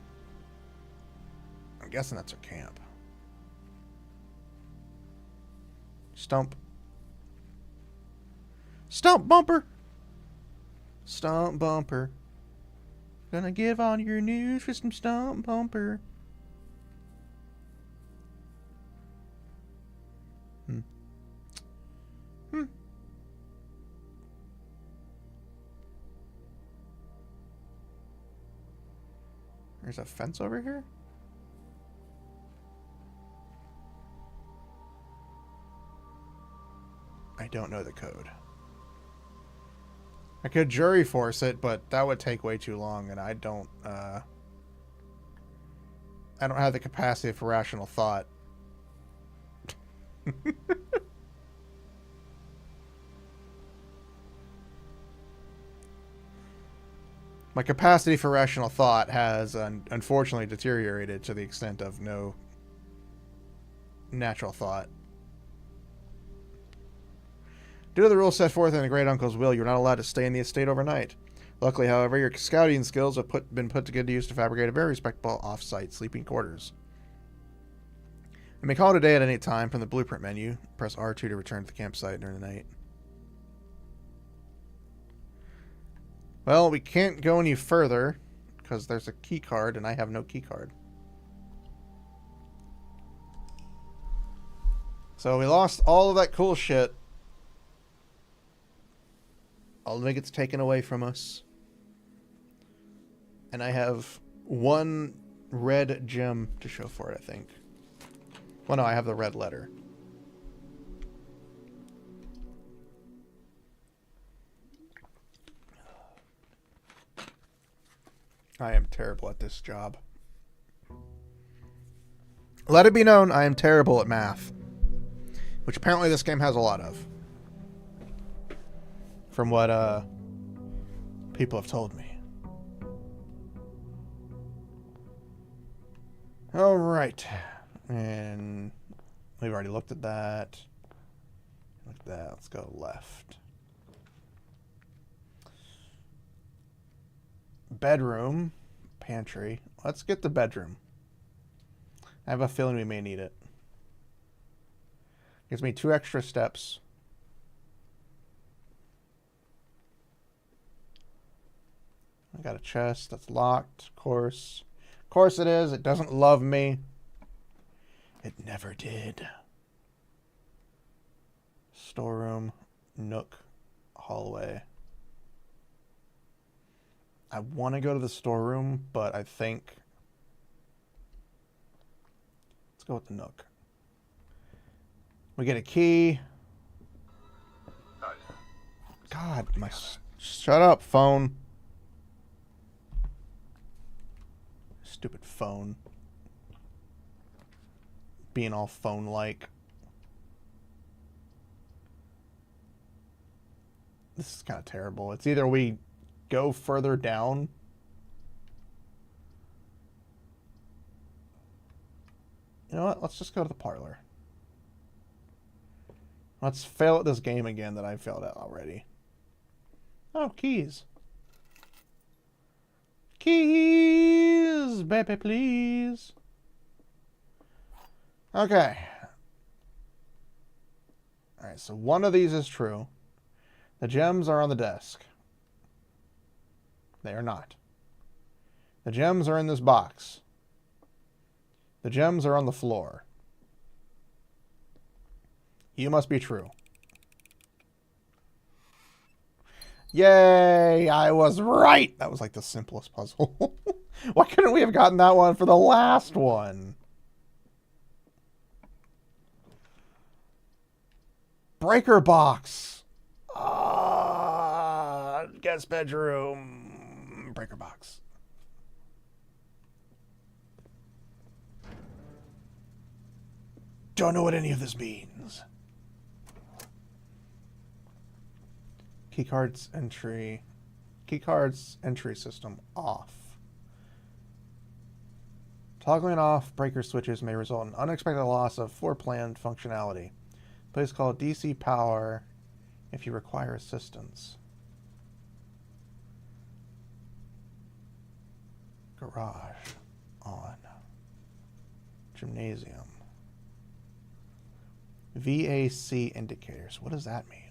[SPEAKER 1] I'm guessing that's our camp. Stump. Stump bumper. Stump bumper. Gonna give on your news for some stump bumper. There's a fence over here? I don't know the code. I could jury force it, but that would take way too long, and I don't have the capacity for rational thought. My capacity for rational thought has unfortunately deteriorated to the extent of no natural thought. Due to the rules set forth in the Great Uncle's will, you're not allowed to stay in the estate overnight. Luckily, however, your scouting skills have been put to good use to fabricate a very respectable off-site sleeping quarters. You may call it a day at any time from the blueprint menu. Press R2 to return to the campsite during the night. Well, we can't go any further because there's a key card and I have no key card. So we lost all of that cool shit. All of it gets taken away from us. And I have one red gem to show for it, I think. Well, no, I have the red letter. I am terrible at this job. Let it be known, I am terrible at math. Which apparently this game has a lot of. From what people have told me. Alright. And we've already looked at that. Look at that. Let's go left. Bedroom. Pantry. Let's get the bedroom. I have a feeling we may need it. Gives me 2 extra steps. I got a chest that's locked, of course. Of course it is. It doesn't love me. It never did. Storeroom, nook, hallway. I want to go to the storeroom, but I think... Let's go with the nook. We get a key. God, my... Shut up, phone. Stupid phone. Being all phone-like. This is kind of terrible. It's either we go further down. You know what? Let's just go to the parlor. Let's fail at this game again that I failed at already. Oh, keys. Keys, baby, please. Okay. Alright, so one of these is true. The gems are on the desk. They are not. The gems are in this box. The gems are on the floor. You must be true. Yay! I was right! That was like the simplest puzzle. Why couldn't we have gotten that one for the last one? Breaker box. Guest bedroom. Breaker box. Don't know what any of this means. Keycards entry. Keycards entry system off. Toggling off breaker switches may result in unexpected loss of foreplanned functionality. Please call DC power if you require assistance. Garage on. Gymnasium. VAC indicators. What does that mean?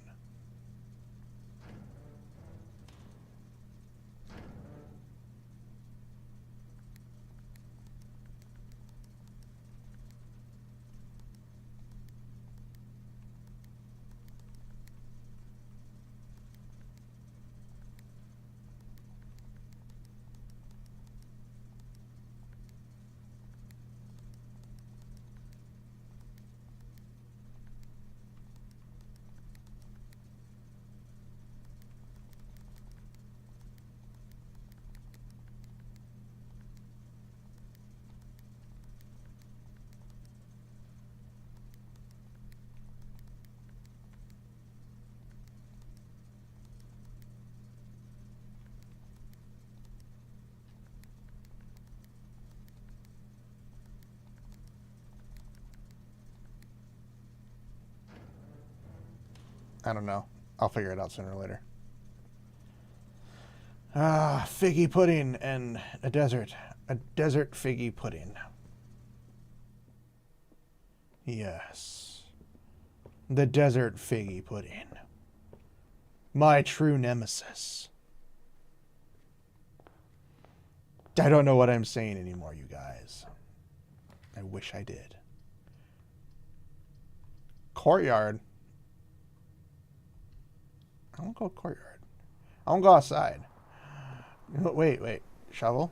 [SPEAKER 1] I don't know. I'll figure it out sooner or later. Ah, figgy pudding and a desert. A desert figgy pudding. Yes. The desert figgy pudding. My true nemesis. I don't know what I'm saying anymore, you guys. I wish I did. Courtyard. I don't go courtyard. I don't go outside. Wait. Shovel?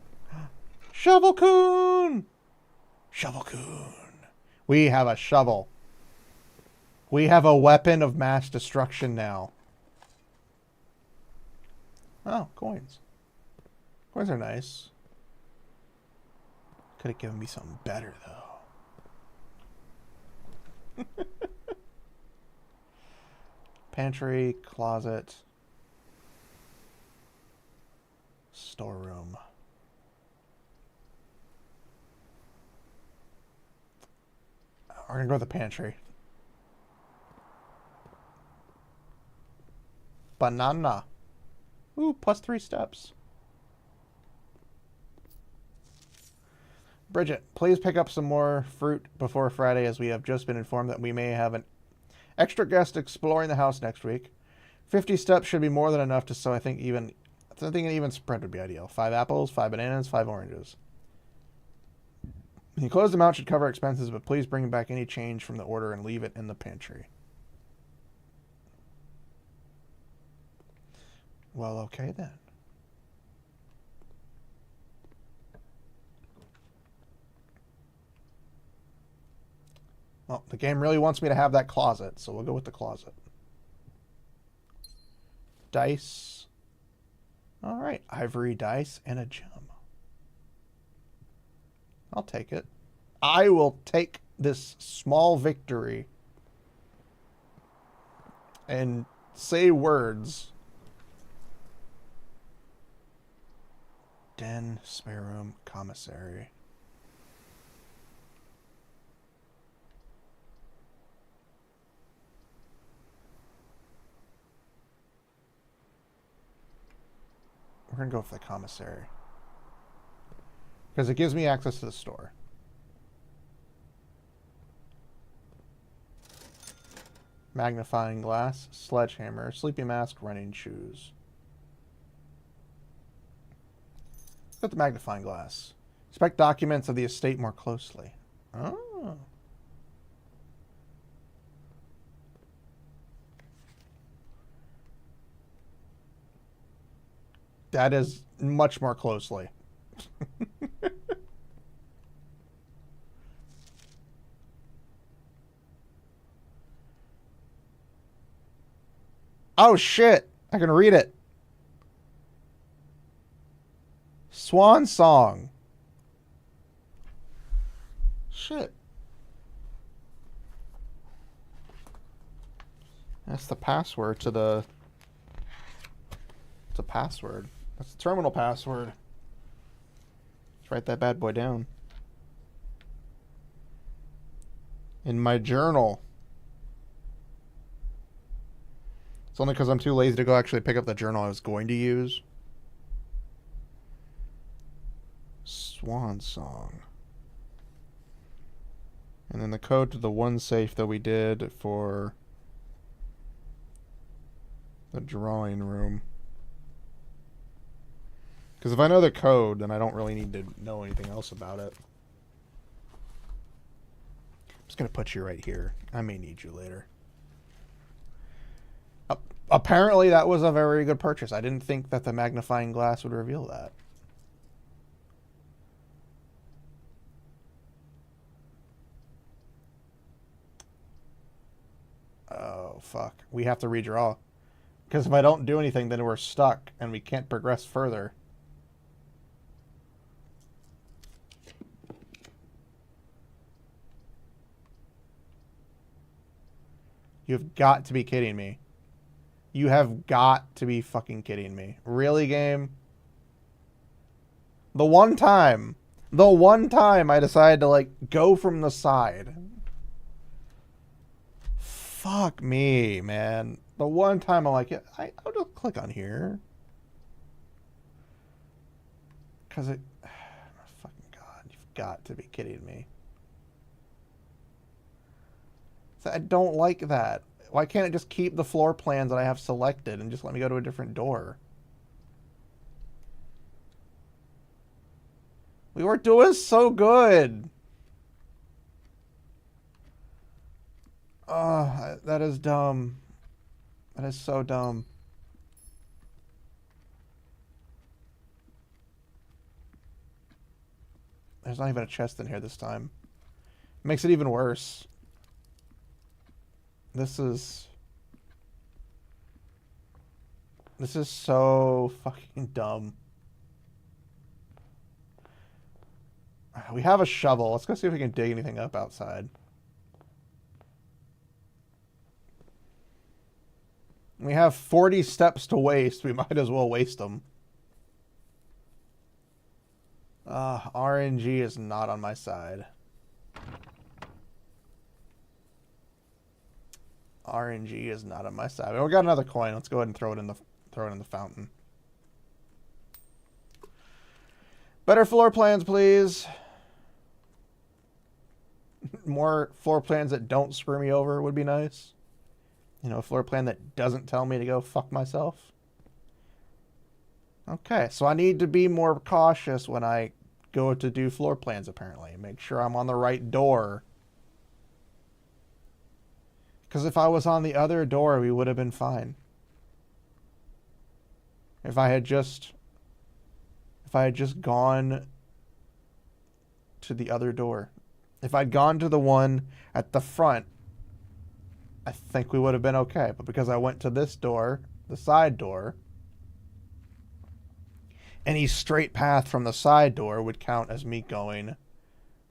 [SPEAKER 1] Shovel-kun! Shovel-kun. We have a shovel. We have a weapon of mass destruction now. Oh, coins. Coins are nice. Could have given me something better, though. Pantry, closet, storeroom. We're gonna go with the pantry. Banana. Ooh, plus 3 steps. Bridget, please pick up some more fruit before Friday, as we have just been informed that we may have an extra guest exploring the house next week. 50 steps should be more than enough so I think an even spread would be ideal. 5 apples, 5 bananas, 5 oranges. The enclosed amount should cover expenses, but please bring back any change from the order and leave it in the pantry. Well, okay then. Well, the game really wants me to have that closet, so we'll go with the closet. Dice. All right, ivory dice and a gem. I'll take it. I will take this small victory and say words. Den, spare room, commissary. We're going to go for the commissary. Because it gives me access to the store. Magnifying glass, sledgehammer, sleeping mask, running shoes. Got the magnifying glass. Inspect documents of the estate more closely. Oh. That is much more closely. Oh shit! I can read it. Swan song. Shit. That's the password to the... It's a password. That's the terminal password. Let's write that bad boy down. In my journal. It's only because I'm too lazy to go actually pick up the journal I was going to use. Swan song. And then the code to the one safe that we did for the drawing room. Because if I know the code, then I don't really need to know anything else about it. I'm just going to put you right here. I may need you later. Apparently that was a very good purchase. I didn't think that the magnifying glass would reveal that. Oh, fuck. We have to redraw. Because if I don't do anything, then we're stuck and we can't progress further. You've got to be kidding me. You have got to be fucking kidding me. Really, game? The one time I decided to, like, go from the side. Fuck me, man. The one time I'm like, I'll just click on here. Because it... Fucking God, you've got to be kidding me. I don't like that. Why can't it just keep the floor plans that I have selected and just let me go to a different door? We were doing so good. Oh, that is dumb. That is so dumb. There's not even a chest in here this time. Makes it even worse. This is so fucking dumb. We have a shovel. Let's go see if we can dig anything up outside. We have 40 steps to waste. We might as well waste them. RNG is not on my side. RNG is not on my side. We got another coin. Let's go ahead and throw it in the fountain. Better floor plans, please. More floor plans that don't screw me over would be nice. You know, a floor plan that doesn't tell me to go fuck myself. Okay, so I need to be more cautious when I go to do floor plans, apparently. Make sure I'm on the right door. Because if I was on the other door, we would have been fine. If I had just gone to the other door. If I'd gone to the one at the front, I think we would have been okay. But because I went to this door, the side door, any straight path from the side door would count as me going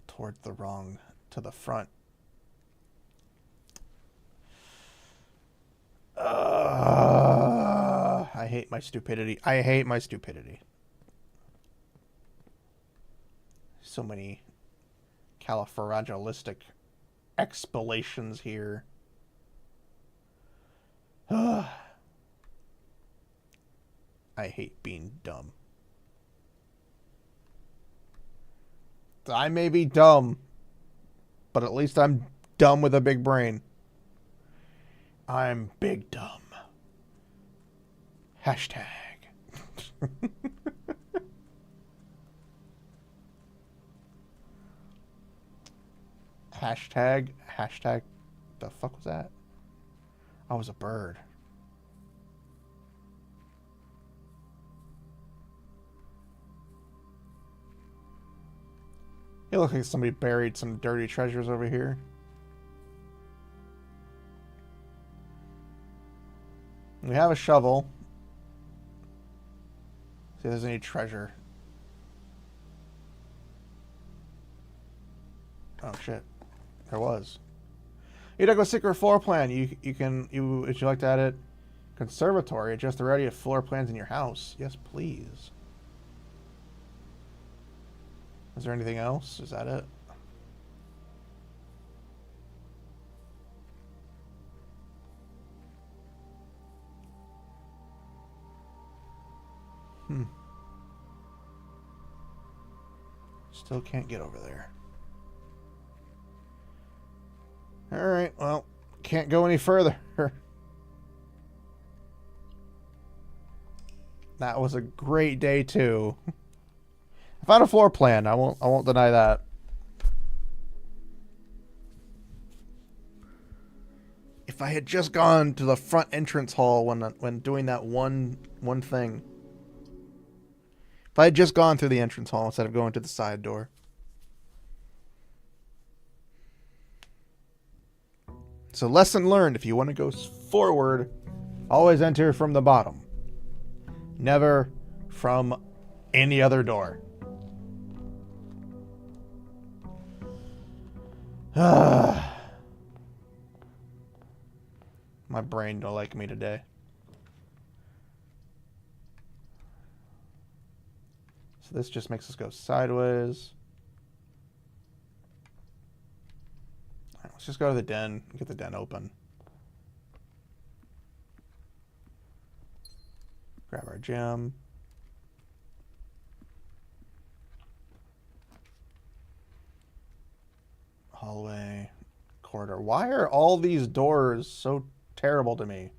[SPEAKER 1] toward to the front. I hate my stupidity. I hate my stupidity. So many califragilistic expilations here. I hate being dumb. I may be dumb, but at least I'm dumb with a big brain. I'm big dumb. Hashtag. Hashtag. The fuck was that? I was a bird. It looks like somebody buried some dirty treasures over here. We have a shovel. See if there's any treasure. Oh shit. There was. You dug a secret floor plan. Would you like to add it? Conservatory. Adjust the variety of floor plans in your house. Yes, please. Is there anything else? Is that it? Still can't get over there. Alright, well, can't go any further. That was a great day too. I found a floor plan. I won't deny that. If I had just gone to the front entrance hall when doing that one thing. If I had just gone through the entrance hall instead of going to the side door. So lesson learned, if you want to go forward, always enter from the bottom. Never from any other door. My brain don't like me today. So this just makes us go sideways. All right, let's just go to the den and get the den open. Grab our gem. Hallway. Corridor. Why are all these doors so terrible to me?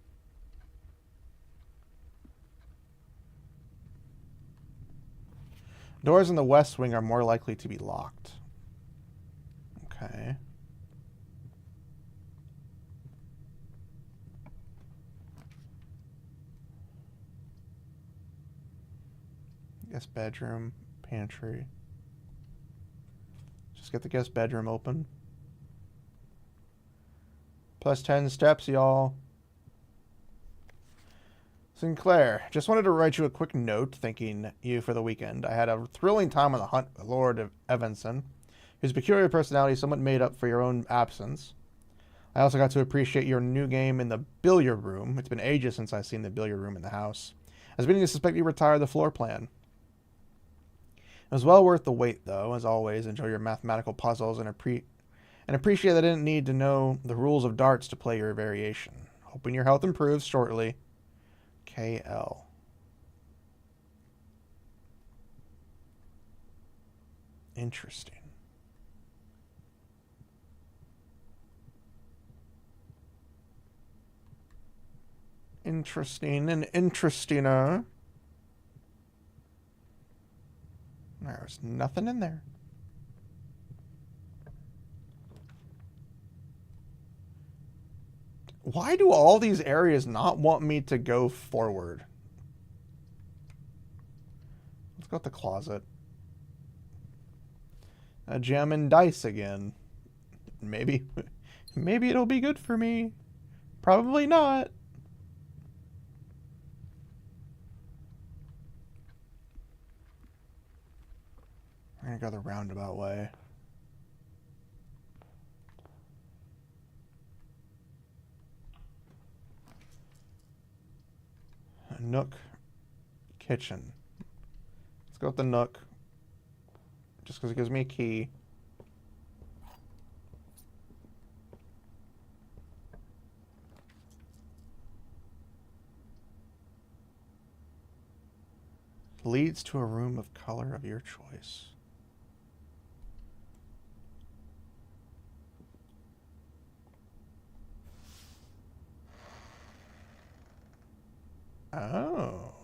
[SPEAKER 1] Doors in the west wing are more likely to be locked. Okay. Guest bedroom, pantry. Just get the guest bedroom open. Plus 10 steps, y'all. Sinclair, just wanted to write you a quick note thanking you for the weekend. I had a thrilling time on the hunt with Lord Evanson, whose peculiar personality somewhat made up for your own absence. I also got to appreciate your new game in the billiard room. It's been ages since I've seen the billiard room in the house. I was beginning to suspect you retired the floor plan. It was well worth the wait, though. As always, enjoy your mathematical puzzles and appreciate that I didn't need to know the rules of darts to play your variation. Hoping your health improves shortly. KL. Interesting. Interesting and interestinger. There's nothing in there. Why do all these areas not want me to go forward? Let's go with the closet. A gem and dice again. Maybe it'll be good for me. Probably not. I'm gonna go the roundabout way. A nook. Kitchen. Let's go with the nook. Just because it gives me a key. Leads to a room of color of your choice. Oh.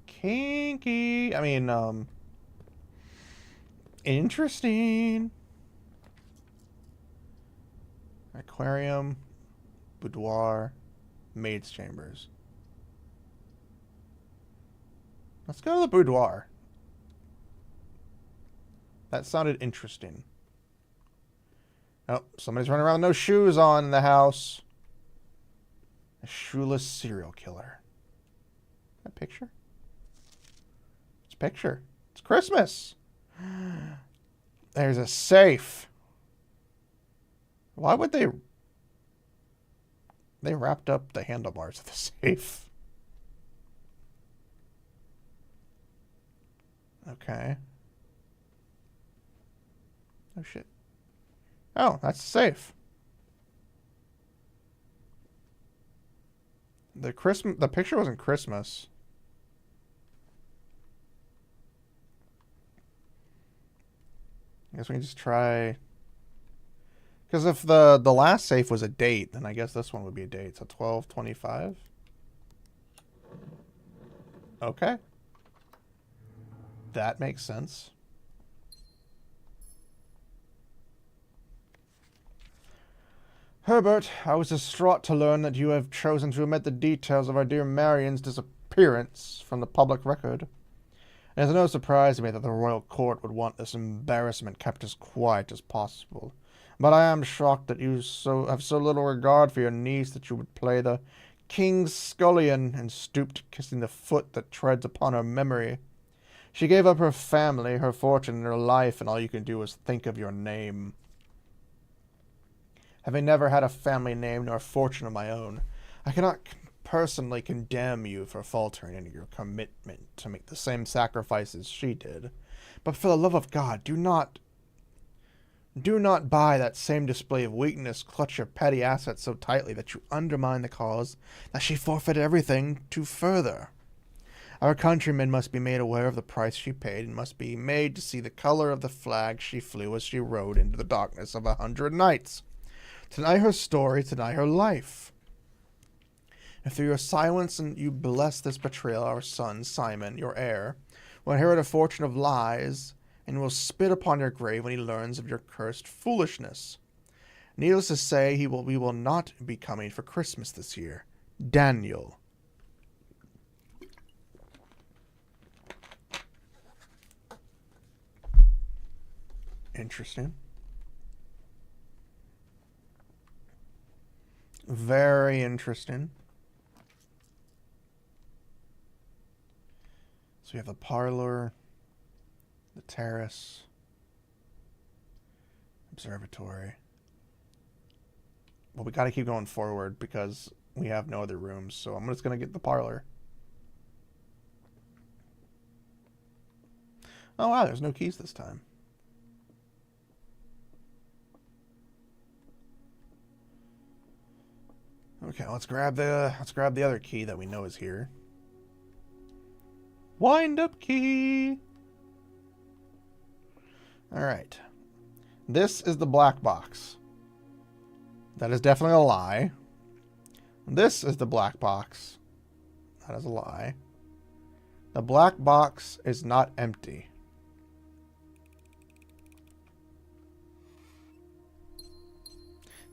[SPEAKER 1] Kinky. I mean, interesting. Aquarium, boudoir, maid's chambers. Let's go to the boudoir. That sounded interesting. Oh, somebody's running around with no shoes on in the house. A shoeless serial killer. That picture? It's a picture. It's Christmas. There's a safe. Why would they wrapped up the handlebars of the safe? Okay. Oh shit. Oh, that's safe. The picture wasn't Christmas. I guess we can just try. Because if the last safe was a date, then I guess this one would be a date. So 12/25. Okay. That makes sense. Herbert, I was distraught to learn that you have chosen to omit the details of our dear Marion's disappearance from the public record. It is no surprise to me that the royal court would want this embarrassment kept as quiet as possible. But I am shocked that you have so little regard for your niece that you would play the king's scullion and stoop to kissing the foot that treads upon her memory. She gave up her family, her fortune, and her life, and all you can do is think of your name. Having never had a family name nor fortune of my own, I cannot personally condemn you for faltering in your commitment to make the same sacrifices she did. But for the love of God, do not Do not by that same display of weakness clutch your petty assets so tightly that you undermine the cause that she forfeited everything to further. Our countrymen must be made aware of the price she paid, and must be made to see the color of the flag she flew as she rode into the darkness of 100 nights. Deny her story, deny her life. If through your silence and you bless this betrayal, our son, Simon, your heir, will inherit a fortune of lies, and will spit upon your grave when he learns of your cursed foolishness. Needless to say, we will not be coming for Christmas this year. Daniel. Interesting. Very interesting. So we have the parlor, the terrace, observatory. Well, we got to keep going forward because we have no other rooms, so I'm just going to get the parlor. Oh wow, there's no keys this time. Okay, let's grab the other key that we know is here. Wind up key. All right. This is the black box. That is definitely a lie. This is the black box. That is a lie. The black box is not empty.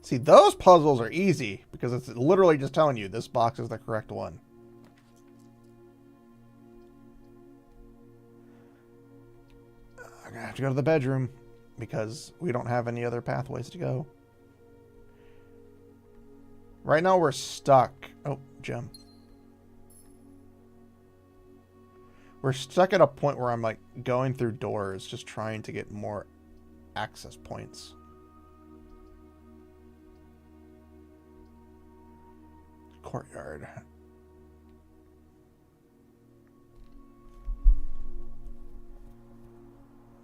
[SPEAKER 1] See, those puzzles are easy because it's literally just telling you this box is the correct one. I'm going to have to go to the bedroom because we don't have any other pathways to go. Right now we're stuck. Oh, gem. We're stuck at a point where I'm like going through doors just trying to get more access points. Courtyard.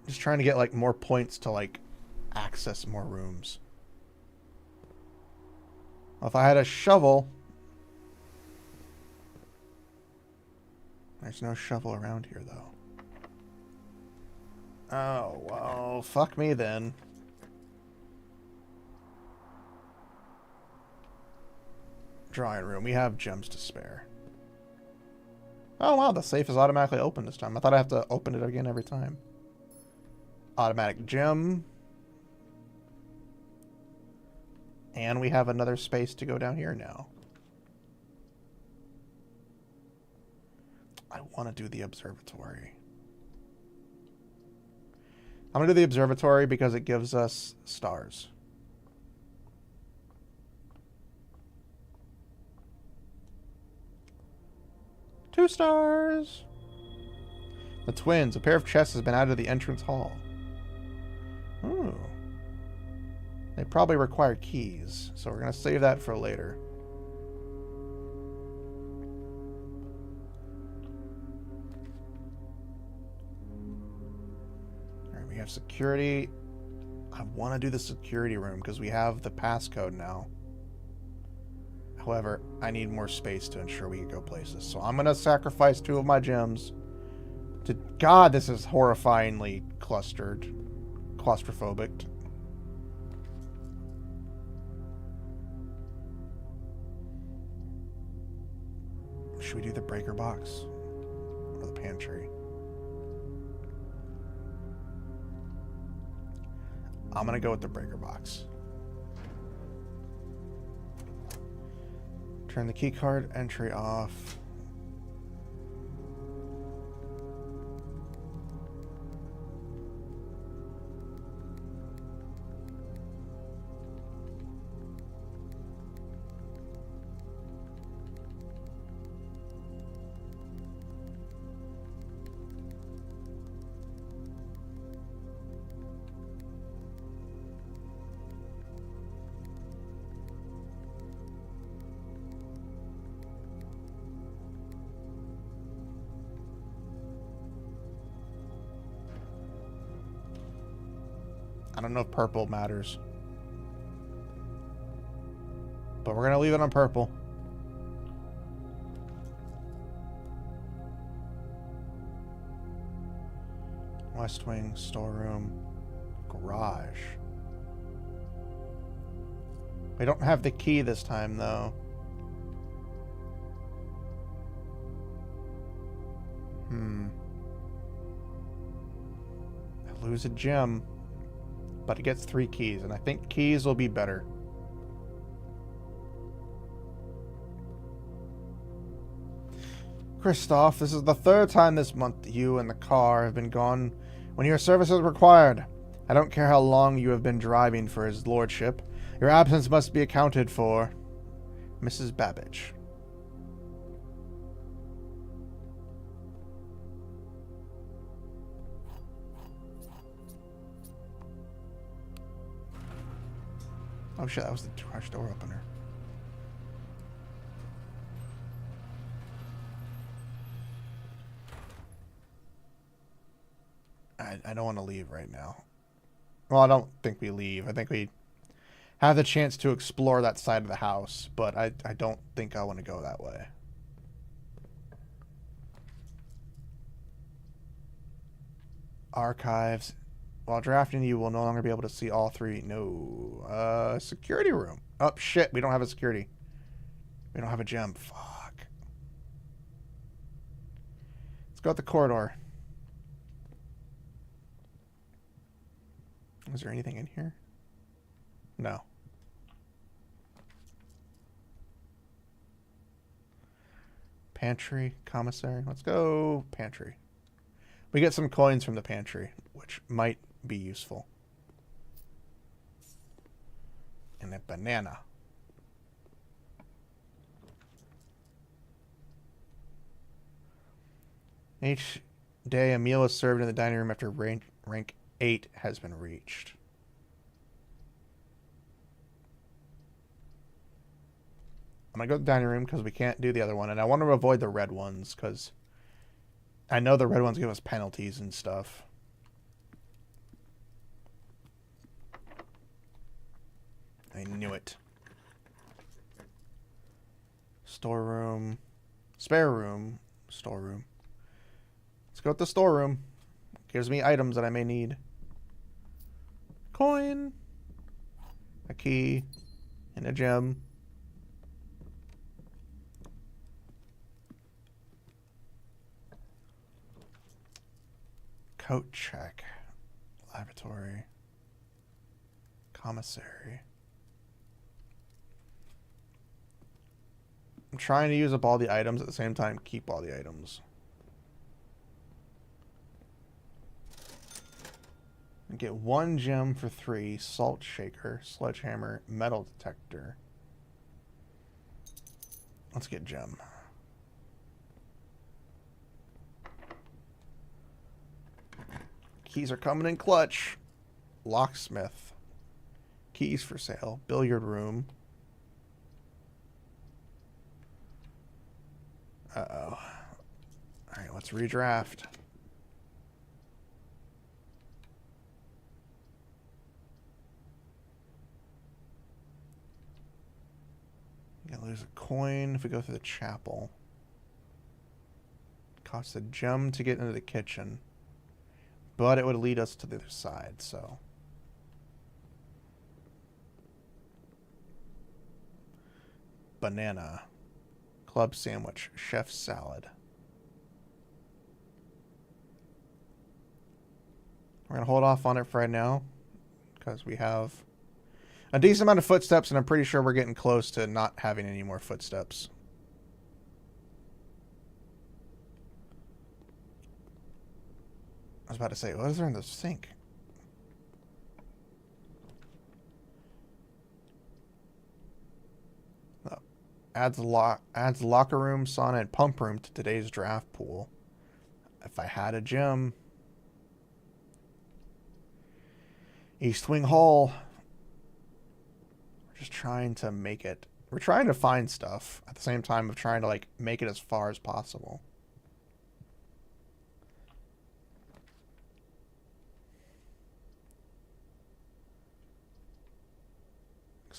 [SPEAKER 1] Just trying to get like more points to like access more rooms. Well, if I had a shovel. There's no shovel around here though. Oh, well, fuck me then. Drawing room. We have gems to spare. Oh wow, the safe is automatically open this time. I thought I have to open it again every time. Automatic gem. And we have another space to go down here now. I want to do the observatory. I'm going to do the observatory because it gives us stars. Two stars. The twins. A pair of chests has been added to the entrance hall. Ooh. They probably require keys, so we're going to save that for later. Alright, we have security. I want to do the security room because we have the passcode now. However, I need more space to ensure we can go places. So I'm going to sacrifice 2 of my gems. To God, this is horrifyingly clustered. Claustrophobic. Should we do the breaker box? Or the pantry? I'm going to go with the breaker box. Turn the keycard entry off. I don't know if purple matters. But we're going to leave it on purple. West wing, storeroom, garage. We don't have the key this time, though. I lose a gem, but it gets 3 keys, and I think keys will be better. Christoph, this is the 3rd time this month that you and the car have been gone when your service is required. I don't care how long you have been driving for his lordship. Your absence must be accounted for. Mrs. Babbage. Oh shit, that was the garage door opener. I don't want to leave right now. Well, I don't think we leave. I think we have the chance to explore that side of the house, but I don't think I want to go that way. Archives. While drafting, you will no longer be able to see all 3. No. Security room. Oh, shit. We don't have a security. We don't have a gem. Fuck. Let's go out the corridor. Is there anything in here? No. Pantry, commissary. Let's go pantry. We get some coins from the pantry, which might be useful. And a banana. Each day a meal is served in the dining room after rank 8 has been reached. I'm going to go to the dining room because we can't do the other one. And I want to avoid the red ones because I know the red ones give us penalties and stuff. I knew it. Storeroom. Spare room. Storeroom. Let's go with the storeroom. Gives me items that I may need. Coin. A key. And a gem. Coat check. Laboratory. Commissary. I'm trying to use up all the items at the same time, keep all the items. I get 1 gem for 3, salt shaker, sledgehammer, metal detector. Let's get gem. Keys are coming in clutch. Locksmith. Keys for sale. Billiard room. Uh-oh. Alright, let's redraft. Gonna lose a coin if we go through the chapel. Costs a gem to get into the kitchen. But it would lead us to the other side, so. Banana. Club sandwich. Chef's salad. We're going to hold off on it for right now. Because we have a decent amount of footsteps, and I'm pretty sure we're getting close to not having any more footsteps. I was about to say, what is there in the sink? Oh. Adds locker room, sauna, and pump room to today's draft pool. If I had a gym. East Wing Hall. We're just trying to make it. We're trying to find stuff at the same time of trying to like make it as far as possible.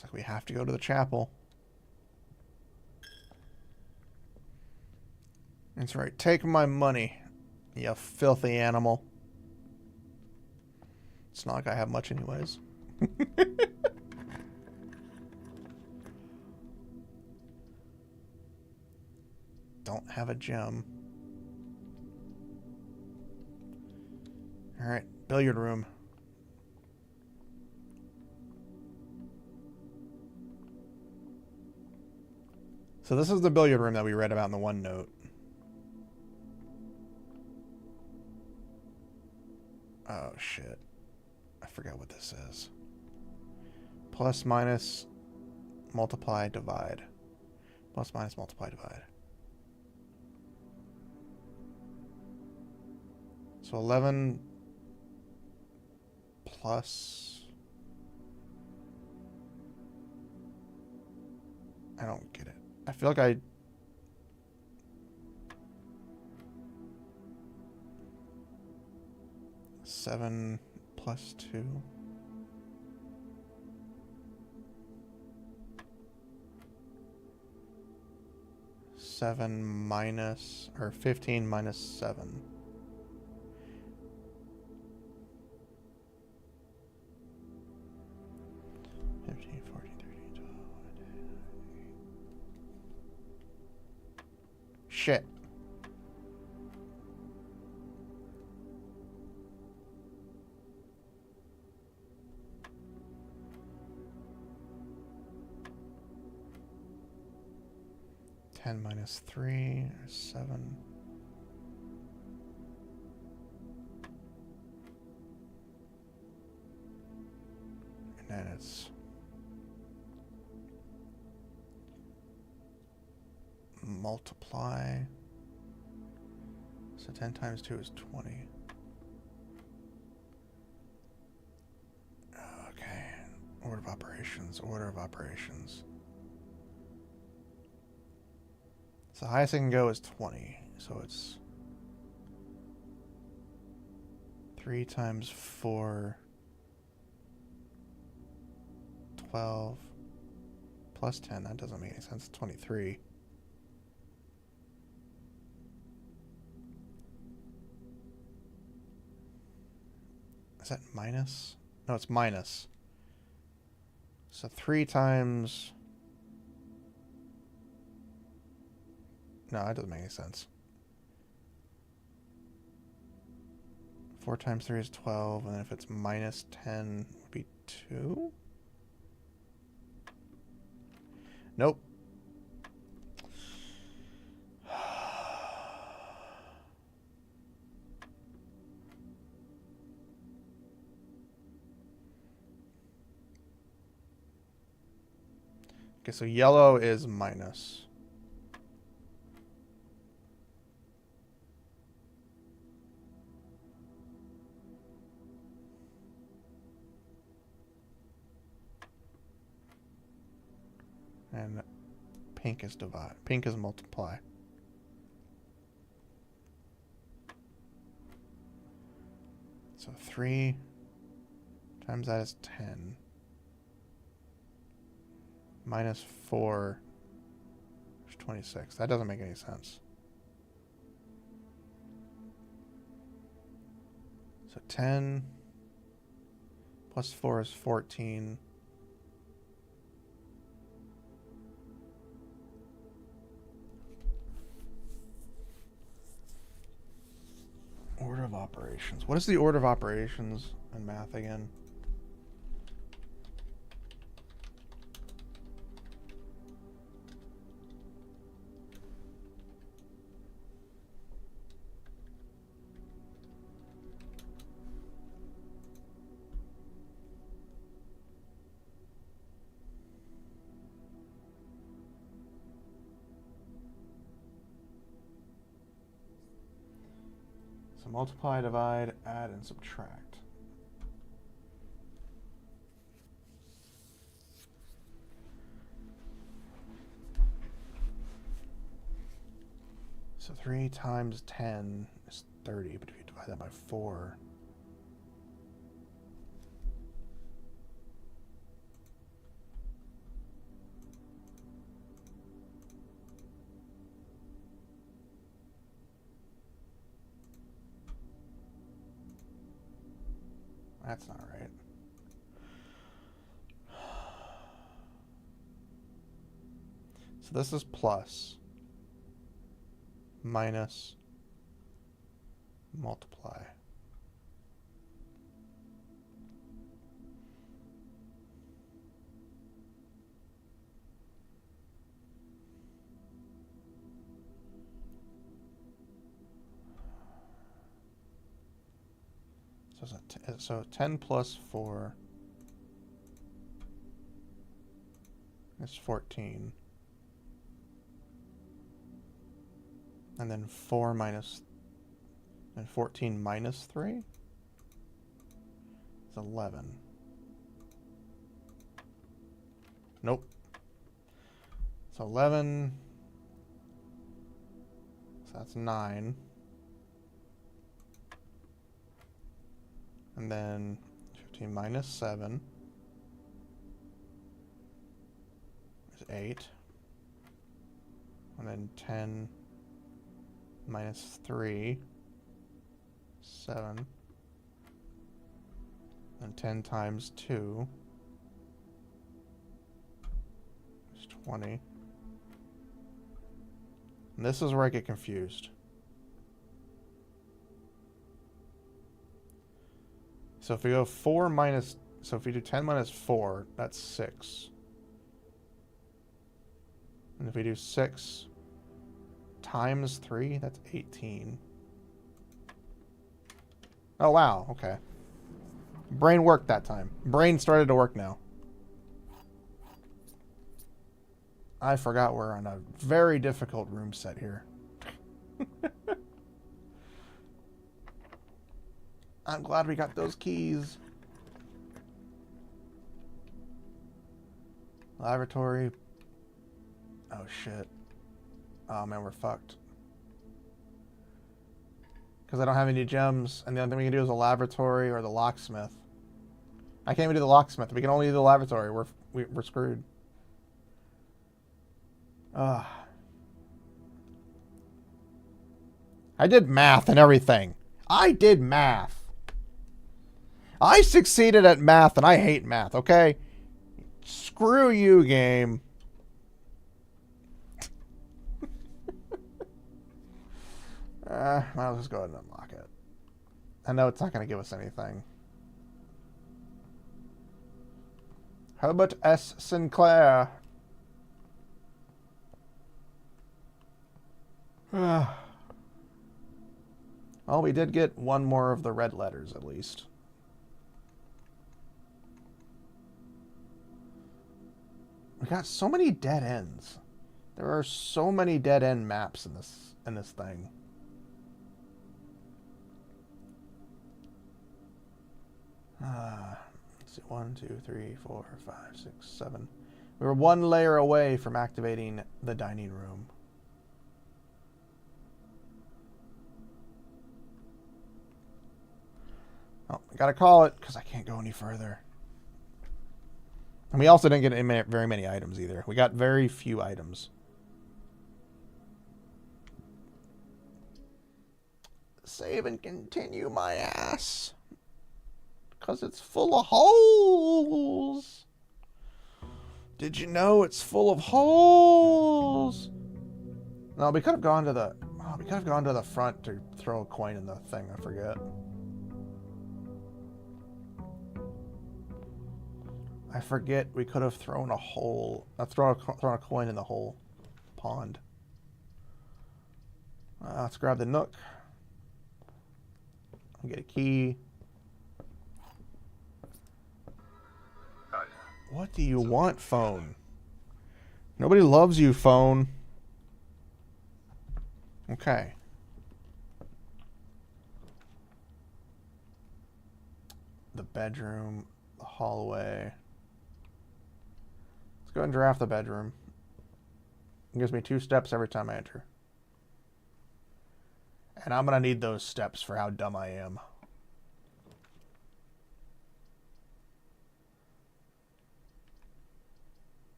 [SPEAKER 1] Looks like we have to go to the chapel. That's right. Take my money, you filthy animal. It's not like I have much anyways. Don't have a gem. Alright, billiard room. So this is the billiard room that we read about in the one note. Oh shit. I forgot what this is. Plus, minus, multiply, divide. Plus, minus, multiply, divide. So 11 plus... I don't get it. I feel like I... Seven plus 2. Seven minus, or 15 minus 7. Shit. Ten minus 3 is 7. And then it's multiply. So 10 times 2 is 20. Okay. Order of operations. Order of operations. So the highest I can go is 20. So it's 3 times 4. 12. Plus 10. That doesn't make any sense. 23. Is that minus? No, it's minus. So 3 times... No, that doesn't make any sense. 4 times 3 is 12, and then if it's minus 10, it would be 2? Nope. Okay, so yellow is minus. And pink is divide. Pink is multiply. So 3 times that is 10. Minus 4 is 26. That doesn't make any sense. So 10 plus 4 is 14. Order of operations. What is the order of operations in math again? So multiply, divide, add, and subtract. So 3 times 10 is 30, but if you divide that by 4... That's not right. So this is plus, minus, multiply. So 10 plus 4 is 14. And then 4 minus... And 14 minus 3 is 11. Nope. So 11... So that's 9. And then 15 minus 7 is 8. And then 10 minus 3, 7. And 10 times 2 is 20. And this is where I get confused. So if we go 4 minus... So if we do 10 minus 4, that's 6. And if we do 6 times 3, that's 18. Oh, wow. Okay. Brain worked that time. Brain started to work now. I forgot we're on a very difficult room set here. I'm glad we got those keys. Laboratory. Oh, shit. Oh, man, we're fucked. Because I don't have any gems, and the only thing we can do is a laboratory or the locksmith. I can't even do the locksmith. We can only do the laboratory. We're screwed. Ugh. I did math and everything. I did math. I succeeded at math, and I hate math, okay? Screw you, game. I'll just go ahead and unlock it. I know it's not going to give us anything. Herbert S. Sinclair. Well, we did get one more of the red letters, at least. We got so many dead ends. There are so many dead end maps in this thing. Let's see, 1, 2, 3, 4, 5, 6, 7. We were one layer away from activating the dining room. Oh, I gotta call it because I can't go any further. And we also didn't get very many items either. We got very few items. Save and continue my ass. Because it's full of holes. Did you know it's full of holes? No, we could have gone to the... Oh, we could have gone to the front to throw a coin in the thing. I forget. I forget we could have thrown a hole... thrown a coin in the whole pond. Let's grab the nook. Get a key. What do you want, phone? Nobody loves you, phone. Okay. The bedroom, the hallway. Let's go ahead and draft the bedroom. It gives me 2 steps every time I enter. And I'm going to need those steps for how dumb I am.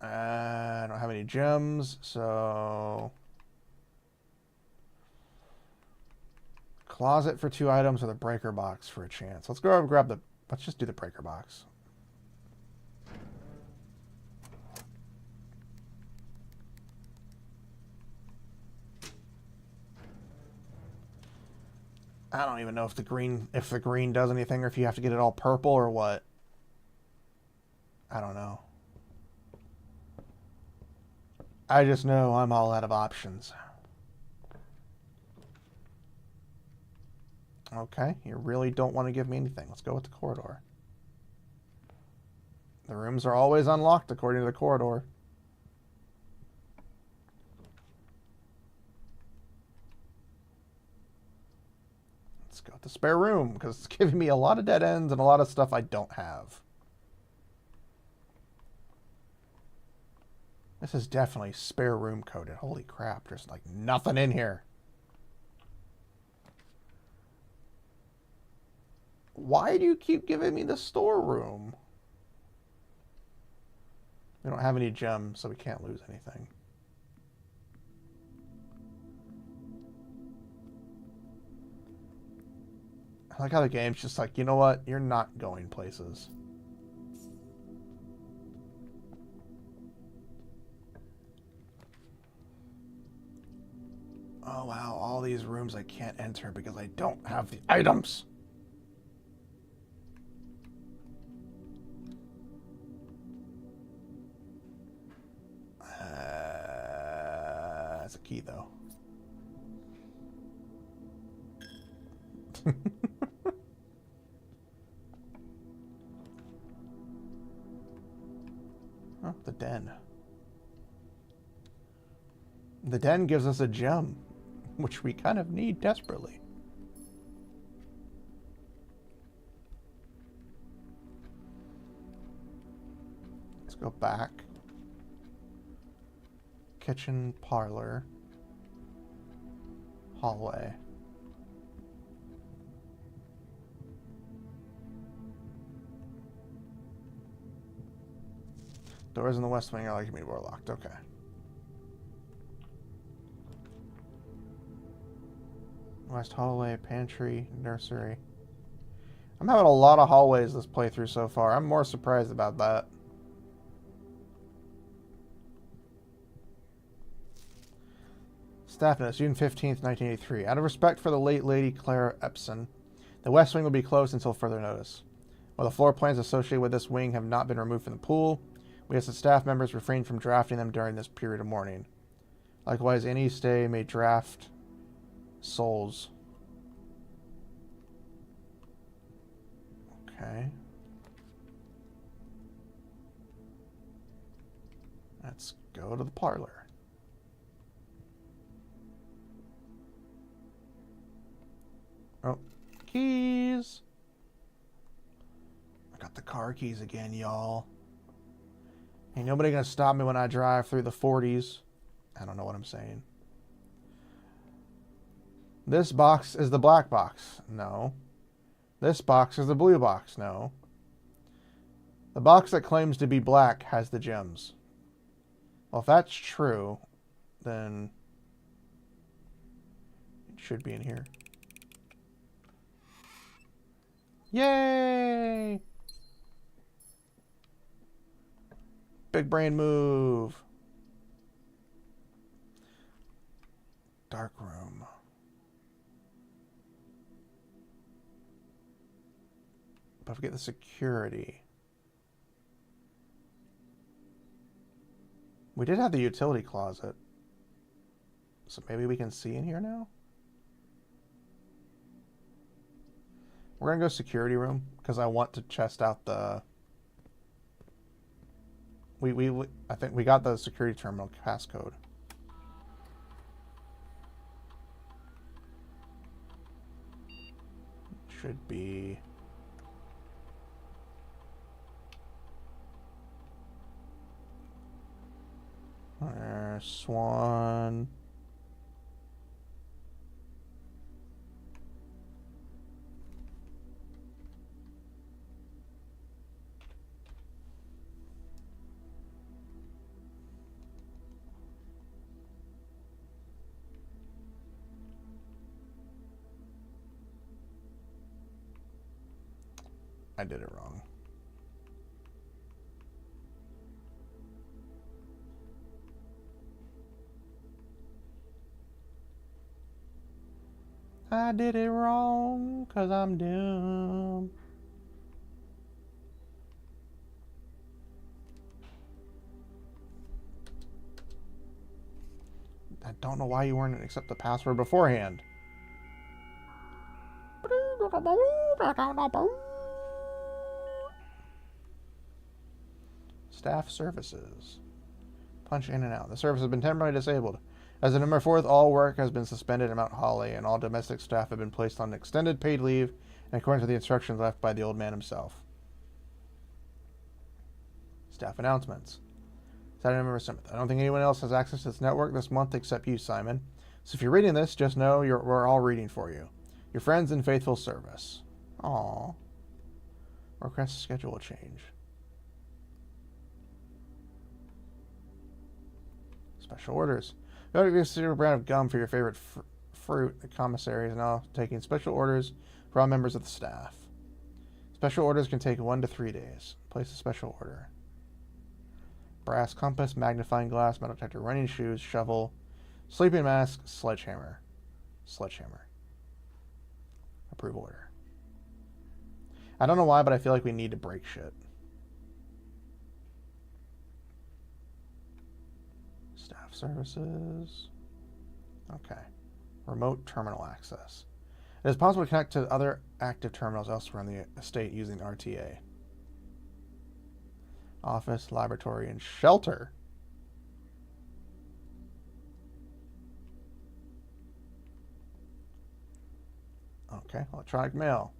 [SPEAKER 1] I don't have any gems, so... Closet for 2 items with a breaker box for a chance. Let's go over and grab the... Let's just do the breaker box. I don't even know if the green does anything or if you have to get it all purple or what. I don't know. I just know I'm all out of options. Okay, you really don't want to give me anything. Let's go with the corridor. The rooms are always unlocked according to the corridor. Let's go with the spare room, because it's giving me a lot of dead ends and a lot of stuff I don't have. This is definitely spare room coded. Holy crap, there's like nothing in here. Why do you keep giving me the storeroom? We don't have any gems, so we can't lose anything. I like how the game's just like, you know what? You're not going places. Oh wow, all these rooms I can't enter because I don't have the items. That's a key though. Oh, the den. The den gives us a gem, which we kind of need desperately. Let's go back. Kitchen, parlor, hallway. Doors in the west wing are like me were locked. Okay. West hallway, pantry, nursery. I'm having a lot of hallways this playthrough so far. I'm more surprised about that. Staff notes, June 15th, 1983. Out of respect for the late Lady Clara Epson, the west wing will be closed until further notice. While the floor plans associated with this wing have not been removed from the pool, we ask that staff members refrain from drafting them during this period of mourning. Likewise, any stay may draft souls. Okay. Let's go to the parlor. Oh, keys. I got the car keys again, y'all. Ain't nobody gonna stop me when I drive through the 40s. I don't know what I'm saying. This box is the black box. No. This box is the blue box. No. The box that claims to be black has the gems. Well, if that's true, then it should be in here. Yay! Big brain move. Dark room. But forget the security. We did have the utility closet. So maybe we can see in here now? We're gonna go security room because I want to test out the... I think we got the security terminal passcode. Should be... Swan. I did it wrong. I did it wrong, 'cause I'm dumb. I don't know why you weren't accept the password beforehand. Staff services. Punch in and out. The service has been temporarily disabled. As of November 4th, all work has been suspended at Mount Holly, and all domestic staff have been placed on extended paid leave, and according to the instructions left by the old man himself. Staff announcements. Saturday, November 7th. I don't think anyone else has access to this network this month except you, Simon. So if you're reading this, just know we're all reading for you. Your friends in faithful service. Aww. Request schedule change. Special orders. You ought to consider a brand of gum for your favorite fruit. The commissary is now taking special orders for all members of the staff. Special orders can take 1 to 3 days. Place a special order. Brass compass, magnifying glass, metal detector, running shoes, shovel, sleeping mask, sledgehammer. Sledgehammer. Approve order. I don't know why, but I feel like we need to break shit. Staff services. Okay. Remote terminal access. It is possible to connect to other active terminals elsewhere in the estate using RTA. Office, laboratory, and shelter. Okay, electronic mail.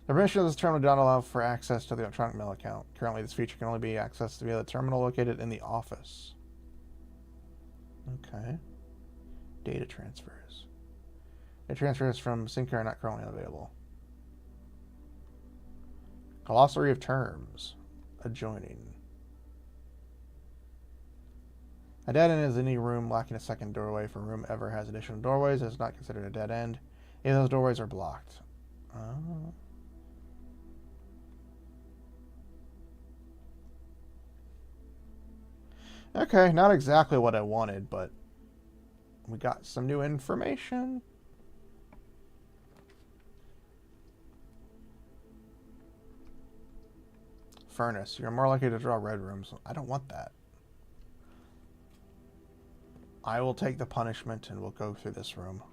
[SPEAKER 1] The permission of this terminal does not allow for access to the electronic mail account. Currently, this feature can only be accessed via the terminal located in the office. Okay. Data transfers. Data transfers from Sync are not currently available. Glossary of terms. Adjoining. A dead end is any room lacking a second doorway. If a room ever has additional doorways, it is not considered a dead end. If those doorways are blocked. Okay, not exactly what I wanted, but we got some new information. Furnace. You're more likely to draw red rooms. I don't want that. I will take the punishment and we'll go through this room.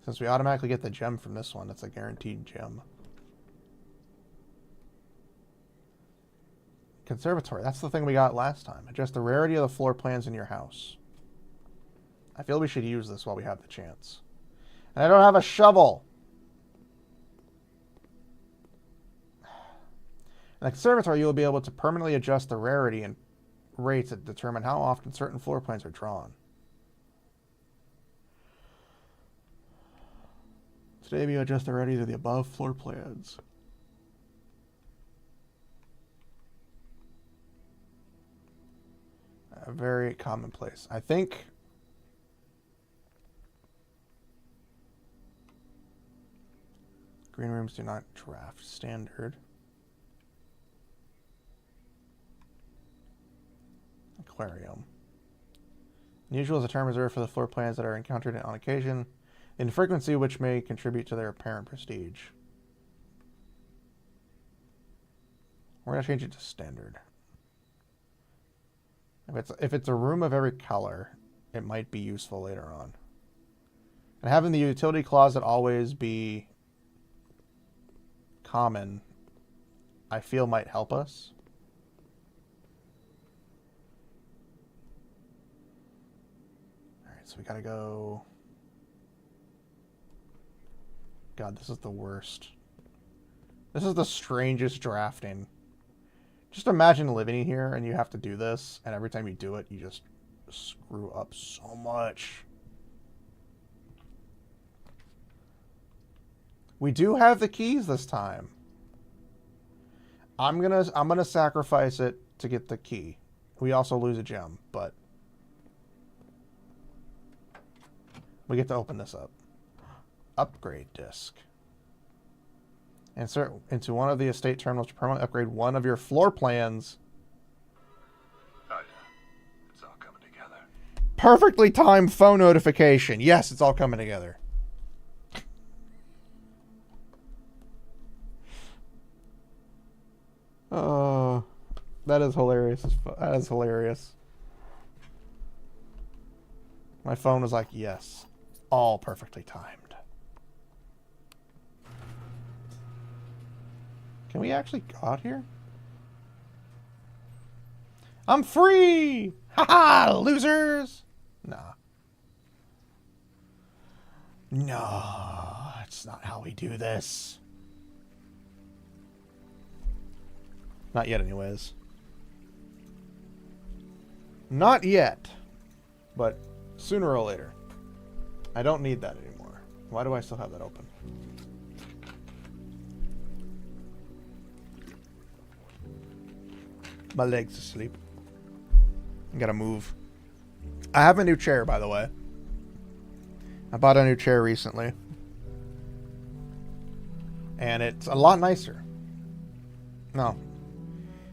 [SPEAKER 1] Since we automatically get the gem from this one, that's a guaranteed gem. Conservatory. That's the thing we got last time. Adjust the rarity of the floor plans in your house. I feel we should use this while we have the chance. And I don't have a shovel. In the conservatory, you will be able to permanently adjust the rarity and rates that determine how often certain floor plans are drawn. Today, you adjust the rarity to the above floor plans. Very commonplace. I think green rooms do not draft standard. Aquarium. Unusual is a term reserved for the floor plans that are encountered on occasion in frequency, which may contribute to their apparent prestige. We're going to change it to standard. If it's a room of every color, it might be useful later on. And having the utility closet always be common, I feel might help us. Alright, so we gotta go... God, this is the worst. This is the strangest drafting. Just imagine living here and you have to do this, and every time you do it, you just screw up so much. We do have the keys this time. I'm gonna sacrifice it to get the key. We also lose a gem, but we get to open this up. Upgrade disc. Insert into one of the estate terminals to permanently upgrade one of your floor plans.
[SPEAKER 3] Oh yeah, it's all coming together.
[SPEAKER 1] Perfectly timed phone notification. Yes, it's all coming together. Oh, that is hilarious. That is hilarious. My phone was like, yes, all perfectly timed. Can we actually go out here? I'm free! Haha, losers! Nah. No, it's not how we do this. Not yet, anyways. Not yet. But sooner or later. I don't need that anymore. Why do I still have that open? My leg's asleep. I gotta move. I have a new chair, by the way. I bought a new chair recently. And it's a lot nicer. No.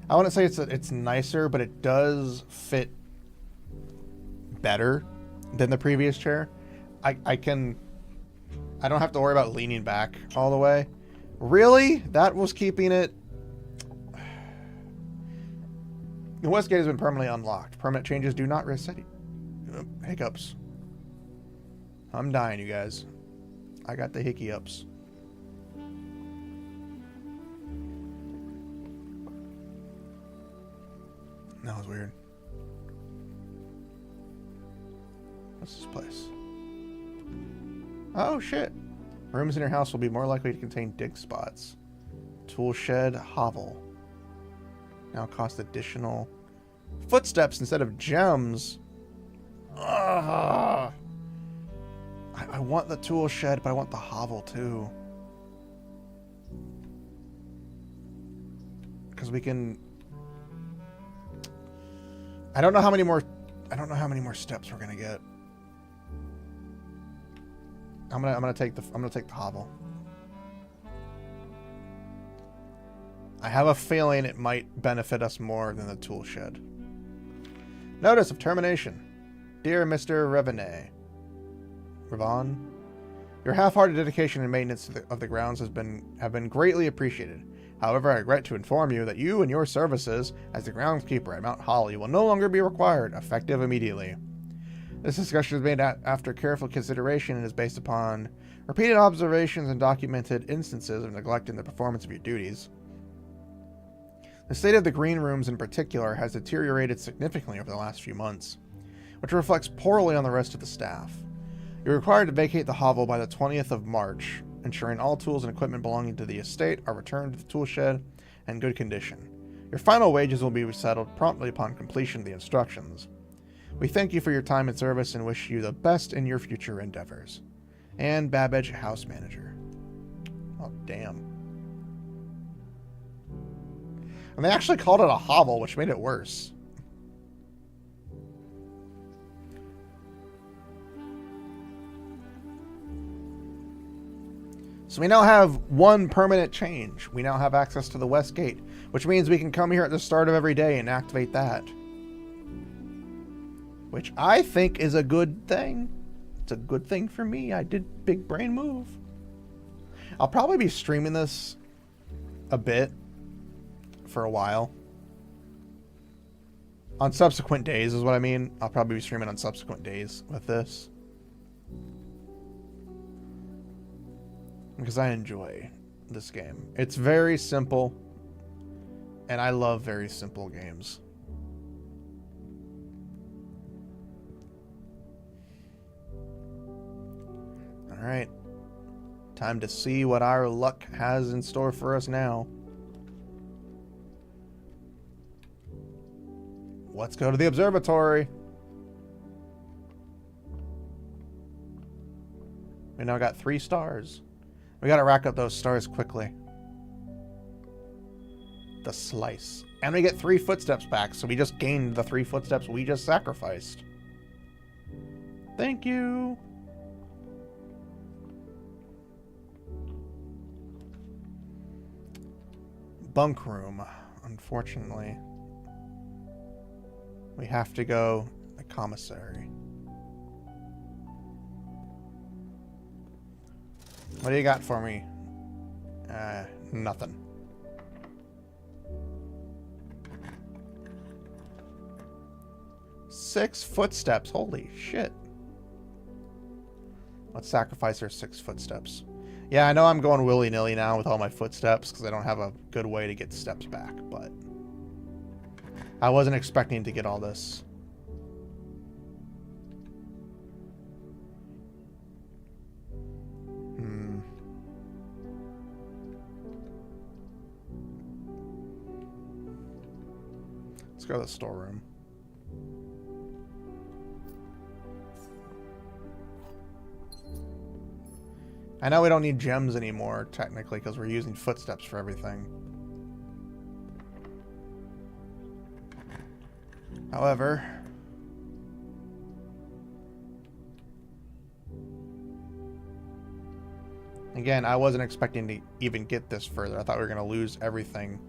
[SPEAKER 1] I wouldn't say it's nicer, but it does fit better than the previous chair. I don't have to worry about leaning back all the way. Really? That was keeping it... The west gate has been permanently unlocked. Permanent changes do not reset it. Hiccups. I'm dying, you guys. I got the hickey-ups. That was weird. What's this place? Oh, shit. Rooms in your house will be more likely to contain dig spots. Tool shed, hovel. Now cost additional footsteps instead of gems. Ugh. I want the tool shed, but I want the hovel too. Because we can... I don't know how many more steps we're gonna get. I'm gonna take the hovel. I have a feeling it might benefit us more than the tool shed. Notice of termination. Dear Mr. Revon, your half-hearted dedication and maintenance of the grounds have been greatly appreciated. However, I regret to inform you that you and your services as the groundskeeper at Mount Holly will no longer be required, effective immediately. This discussion is made after careful consideration and is based upon repeated observations and documented instances of neglect in the performance of your duties. The state of the green rooms in particular has deteriorated significantly over the last few months, which reflects poorly on the rest of the staff. You're required to vacate the hovel by the 20th of March, ensuring all tools and equipment belonging to the estate are returned to the tool shed in good condition. Your final wages will be settled promptly upon completion of the instructions. We thank you for your time and service and wish you the best in your future endeavors. And Babbage, House Manager. Oh, damn. And they actually called it a hovel, which made it worse. So we now have one permanent change. We now have access to the west gate, which means we can come here at the start of every day and activate that. Which I think is a good thing. It's a good thing for me. I did big brain move. I'll probably be streaming this a bit for a while. On subsequent days is what I mean. I'll probably be streaming on subsequent days with this. Because I enjoy this game. It's very simple. And I love very simple games. Alright. Time to see what our luck has in store for us now. Let's go to the observatory. We now got 3 stars. We gotta rack up those stars quickly. The slice. And we get 3 footsteps back, so we just gained the 3 footsteps we just sacrificed. Thank you. bunk room. Unfortunately, we have to go to the commissary. What do you got for me? Nothing. Six footsteps. Holy shit. Let's sacrifice our 6 footsteps. Yeah, I know I'm going willy-nilly now with all my footsteps because I don't have a good way to get steps back, but I wasn't expecting to get all this. Let's go to the storeroom. I know we don't need gems anymore, technically, because we're using footsteps for everything. However, again, I wasn't expecting to even get this further. I thought we were going to lose everything.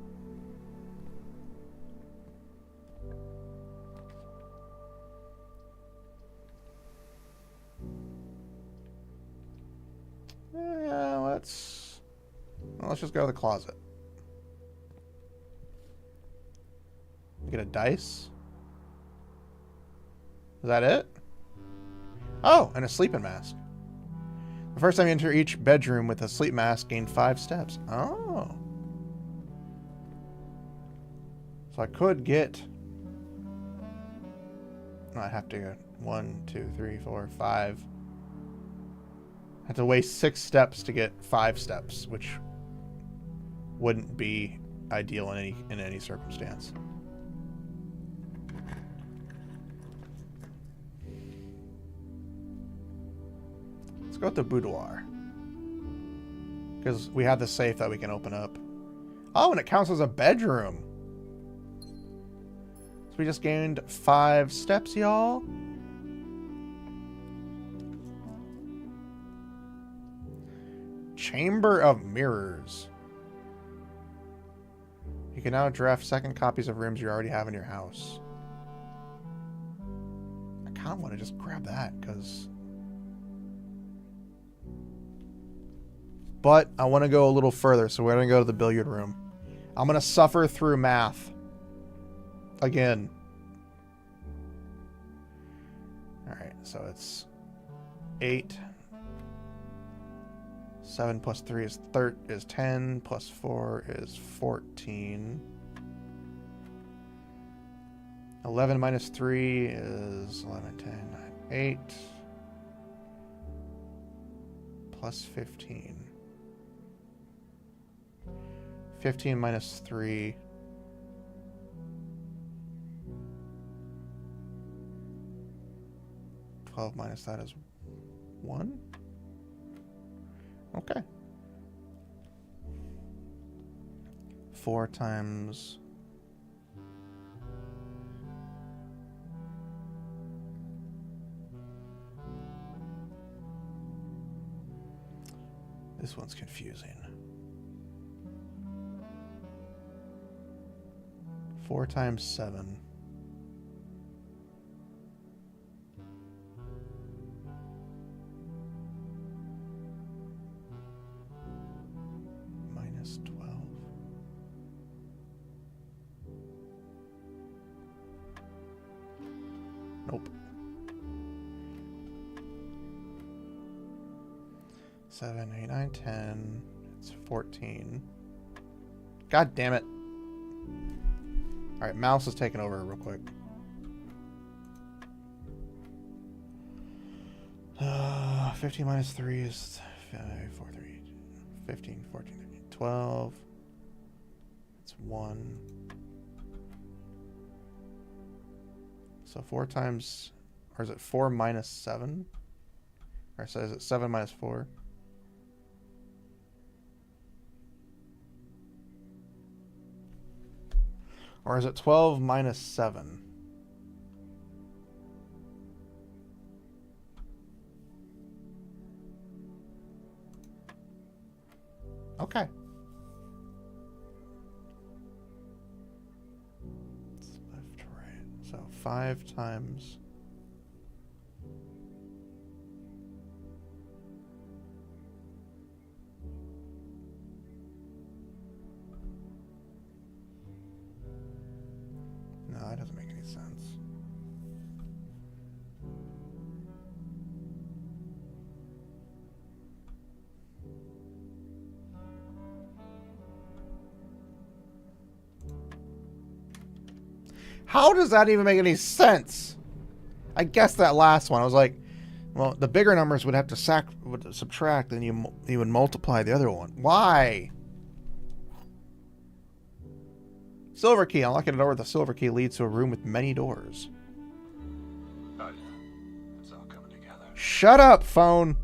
[SPEAKER 1] Let's just go to the closet. Get a dice. Is that it? Oh, and a sleeping mask. The first time you enter each bedroom with a sleep mask, gain 5 steps. Oh. So I could get... I have to go 1, 2, 3, 4, 5. I have to waste 6 steps to get 5 steps, which wouldn't be ideal in any circumstance. Let's go with the boudoir, because we have the safe that we can open up. Oh, and it counts as a bedroom. So we just gained 5 steps, y'all. Chamber of Mirrors. You can now draft second copies of rooms you already have in your house. I kind of want to just grab that, because... But I want to go a little further, so we're going to go to the billiard room. I'm going to suffer through math. Again. Alright, so it's 8... 7 plus 3 is 10, plus 4 is 14. 11 minus 3 is 11, 10, 9, 8. Plus 15. 15 minus 3. Twelve minus that is 1. Okay. 4 times... This one's confusing. 4 times 7. Minus 12. Nope. 7, 8, 9, 10. It's 14. God damn it. Alright, mouse is taking over real quick. 15 minus 3 is 5, 4, 3, 15, 14, 13, 12. It's 1. So 4 times... Or is it 4 minus 7? Or so is it 7 minus 4? Or is it 12 minus 7? Okay. 5 times. No, that doesn't make any sense. How does that even make any sense? I guess that last one, I was like, well, the bigger numbers would have to subtract, and you would multiply the other one. Why? Silver key. Unlocking a door with a silver key leads to a room with many doors.
[SPEAKER 3] Oh, yeah. It's all coming together.
[SPEAKER 1] Shut up, phone.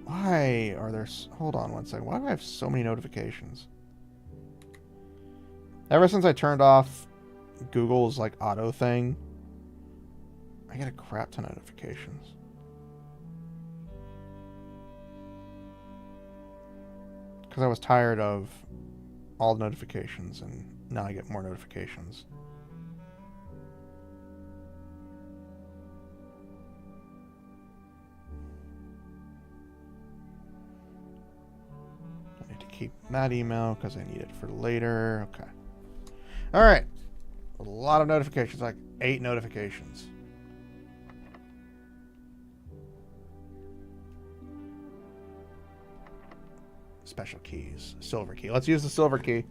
[SPEAKER 1] Why are there... Hold on one second. Why do I have so many notifications? Ever since I turned off Google's, like, auto thing, I get a crap ton of notifications. Because I was tired of all the notifications, and now I get more notifications. I need to keep that email because I need it for later. Okay. All right. A lot of notifications, like 8 notifications. Special keys. Silver key. Let's use the silver key.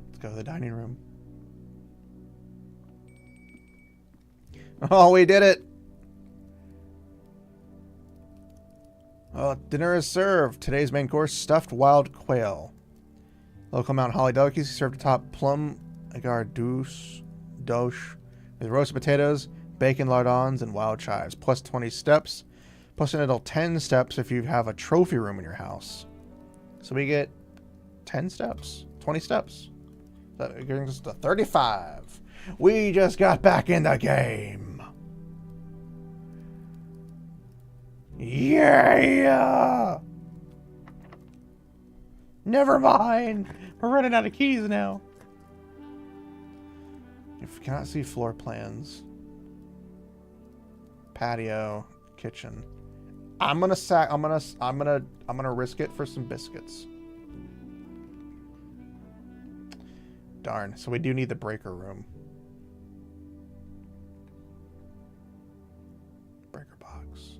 [SPEAKER 1] Let's go to the dining room. Oh, we did it! Oh, dinner is served. Today's main course, stuffed wild quail. Local Mount Holly delicacy served atop plum agar douche with roasted potatoes, bacon lardons, and wild chives. Plus 20 steps. Plus an additional 10 steps if you have a trophy room in your house. So we get 10 steps. 20 steps. That brings us to 35. We just got back in the game. Yeah! Never mind. We're running out of keys now. If you cannot see floor plans, patio, kitchen. I'm gonna risk it for some biscuits. Darn. So we do need the breaker room. Breaker box.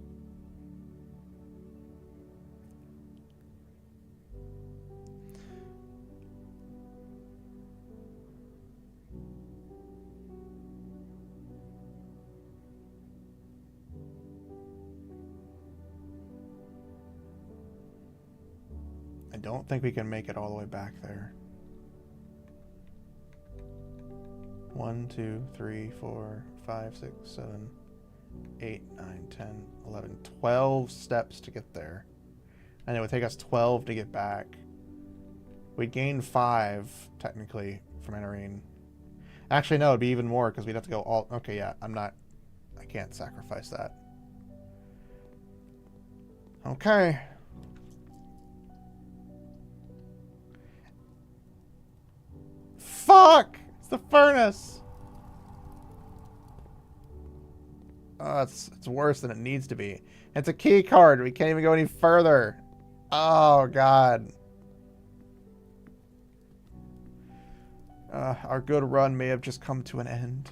[SPEAKER 1] I don't think we can make it all the way back there. 1, 2, 3, 4, 5, 6, 7, 8, 9, 10, 11, 12 steps to get there. And it would take us 12 to get back. We'd gain 5, technically, from entering. Actually, no, it'd be even more, because we'd have to go all... Okay, yeah, I can't sacrifice that. Okay. Fuck! It's the furnace! Oh, it's worse than it needs to be. It's a key card. We can't even go any further. Oh, God. Our good run may have just come to an end.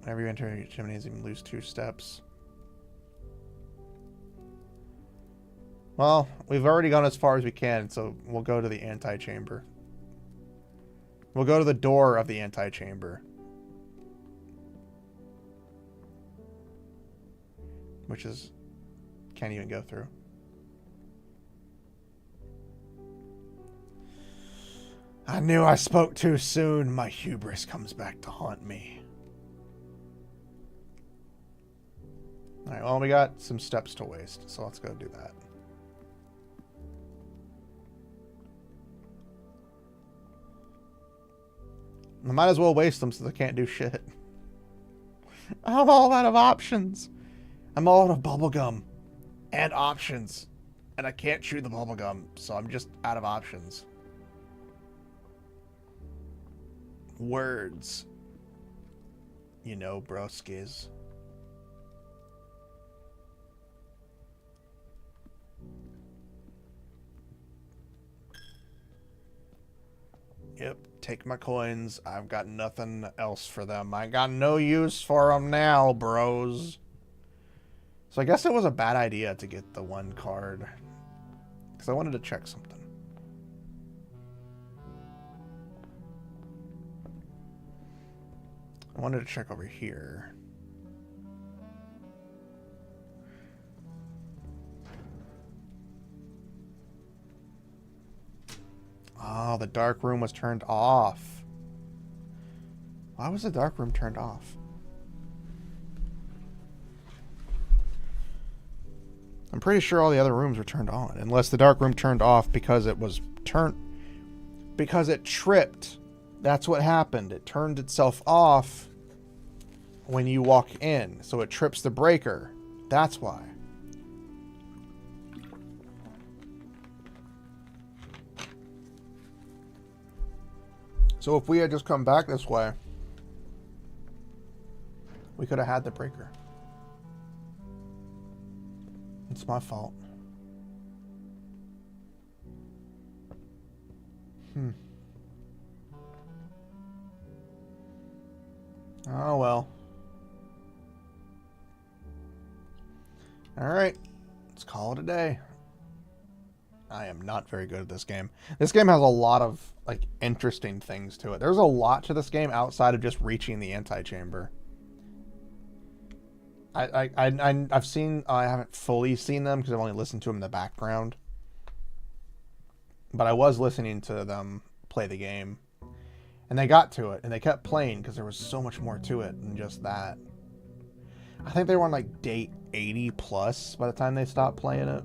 [SPEAKER 1] Whenever you enter a gymnasium, lose 2 steps. Well, we've already gone as far as we can, so we'll go to the antechamber. We'll go to the door of the antechamber. Which is... can't even go through. I knew I spoke too soon. My hubris comes back to haunt me. Alright, well, we got some steps to waste, so let's go do that. I might as well waste them since I can't do shit. I'm all out of options. I'm all out of bubblegum. And options. And I can't chew the bubblegum, so I'm just out of options. Words. You know, broskies. Yep, take my coins. I've got nothing else for them. I got no use for them now, bros. So I guess it was a bad idea to get the one card. Because I wanted to check something. I wanted to check over here. Oh, the dark room was turned off. Why was the dark room turned off? I'm pretty sure all the other rooms were turned on. Unless the dark room turned off because it was because it tripped. That's what happened. It turned itself off when you walk in. So it trips the breaker. That's why. So if we had just come back this way, we could have had the breaker. It's my fault. Oh well. Alright. Let's call it a day. I am not very good at this game. This game has a lot of like interesting things to it. There's a lot to this game outside of just reaching the antechamber. I've seen, I haven't fully seen them because I've only listened to them in the background. But I was listening to them play the game. And they got to it, and they kept playing because there was so much more to it than just that. I think they were on like day 80 plus by the time they stopped playing it.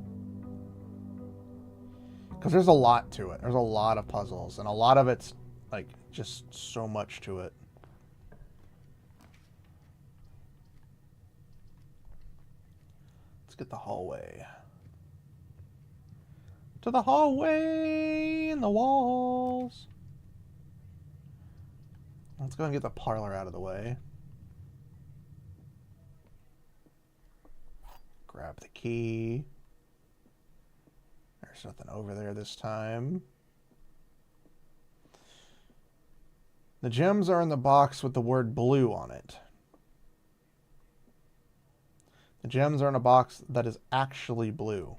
[SPEAKER 1] Because there's a lot to it. There's a lot of puzzles, and a lot of it's like just so much to it. Let's get the hallway. To the hallway and the walls. Let's go and get the parlor out of the way. Grab the key. There's nothing over there this time. The gems are in the box with the word blue on it. The gems are in a box that is actually blue.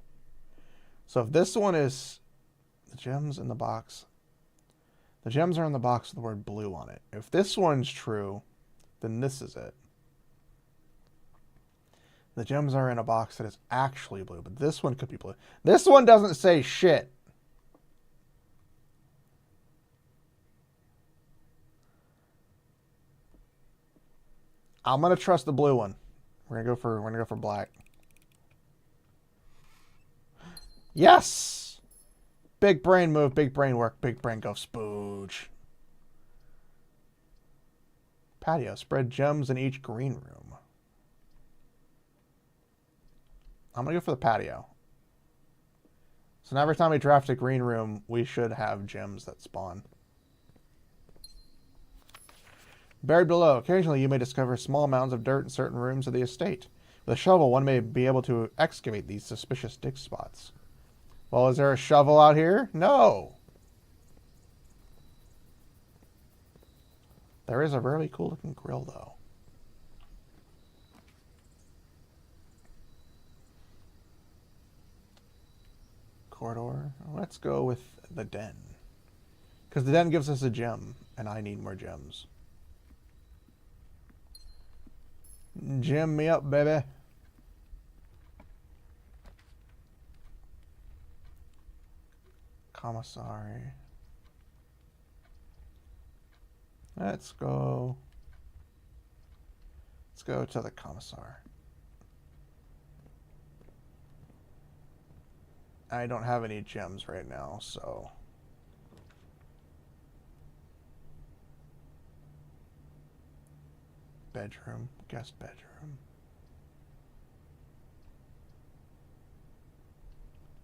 [SPEAKER 1] So if this one is the gems in the box, the gems are in the box with the word blue on it. If this one's true, then this is it. The gems are in a box that is actually blue, but this one could be blue. This one doesn't say shit. I'm gonna trust the blue one. We're gonna go for black. Yes! Big brain move, big brain work, big brain go spooge. Patio. Spread gems in each green room. I'm going to go for the patio. So now every time we draft a green room, we should have gems that spawn. Buried below. Occasionally you may discover small mounds of dirt in certain rooms of the estate. With a shovel, one may be able to excavate these suspicious dig spots. Well, is there a shovel out here? No. There is a really cool looking grill, though. Corridor. Let's go with the den. Because the den gives us a gem, and I need more gems. Gem me up, baby. Commissary. Let's go to the commissar. I don't have any gems right now, so bedroom. Guest bedroom.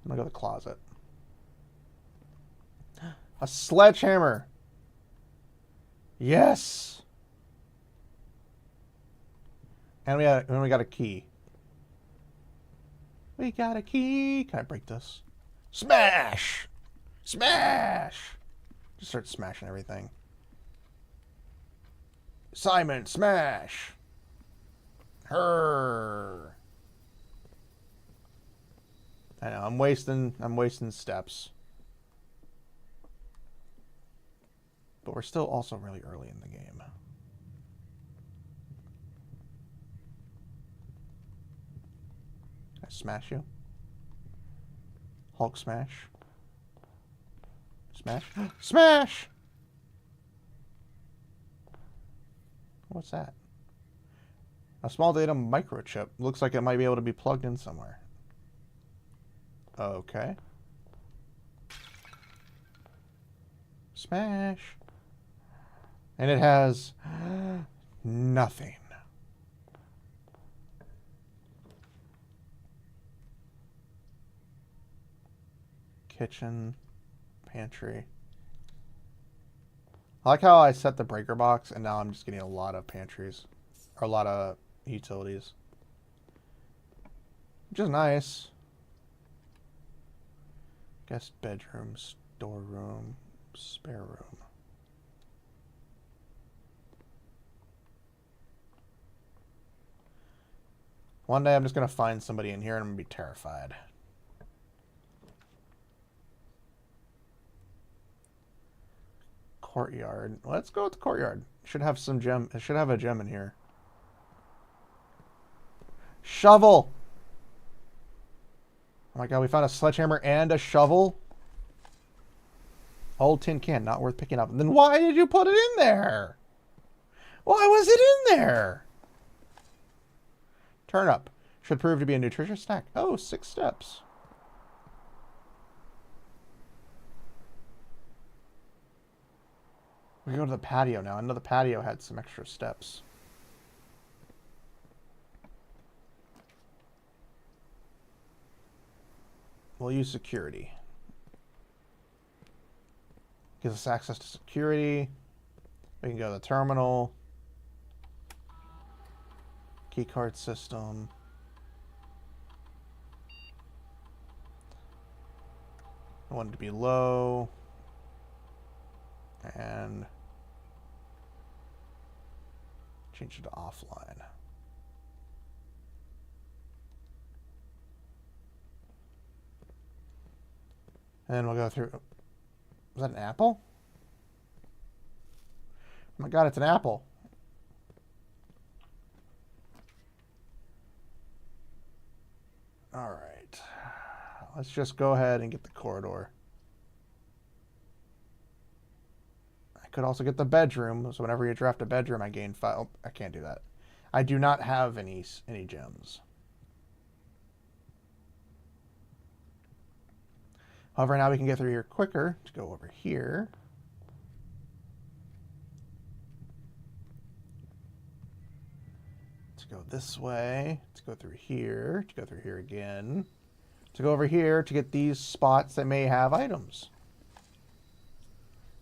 [SPEAKER 1] I'm gonna go to the closet. A sledgehammer. Yes. And we got a key. We got a key. Can I break this? Smash! Smash! Just start smashing everything. Simon, smash! Her. I know, I'm wasting steps. But we're still also really early in the game. Can I smash you? Hulk smash. Smash. Smash! What's that? A small data microchip. Looks like it might be able to be plugged in somewhere. Okay. Smash. And it has nothing. Kitchen, pantry. I like how I set the breaker box and now I'm just getting a lot of pantries. Or a lot of utilities. Which is nice. Guest bedroom, storeroom, spare room. One day I'm just going to find somebody in here and I'm going to be terrified. Courtyard. Let's go with the courtyard. Should have some gem. It should have a gem in here. Shovel! Oh my god, we found a sledgehammer and a shovel? Old tin can, not worth picking up. Then why did you put it in there? Why was it in there? Turnip. Should prove to be a nutritious snack. Oh, 6 steps. We go to the patio now. I know the patio had some extra steps. We'll use security. Gives us access to security. We can go to the terminal. Keycard system. I want it to be low. And change it to offline. And then we'll go through. Was that an apple? Oh my god, it's an apple. All right. Let's just go ahead and get the corridor. I could also get the bedroom. So whenever you draft a bedroom, I gain 5. Oh, I can't do that. I do not have any gems. However, now we can get through here quicker to go over here. To go this way, to go through here, to go through here again, to go over here to get these spots that may have items.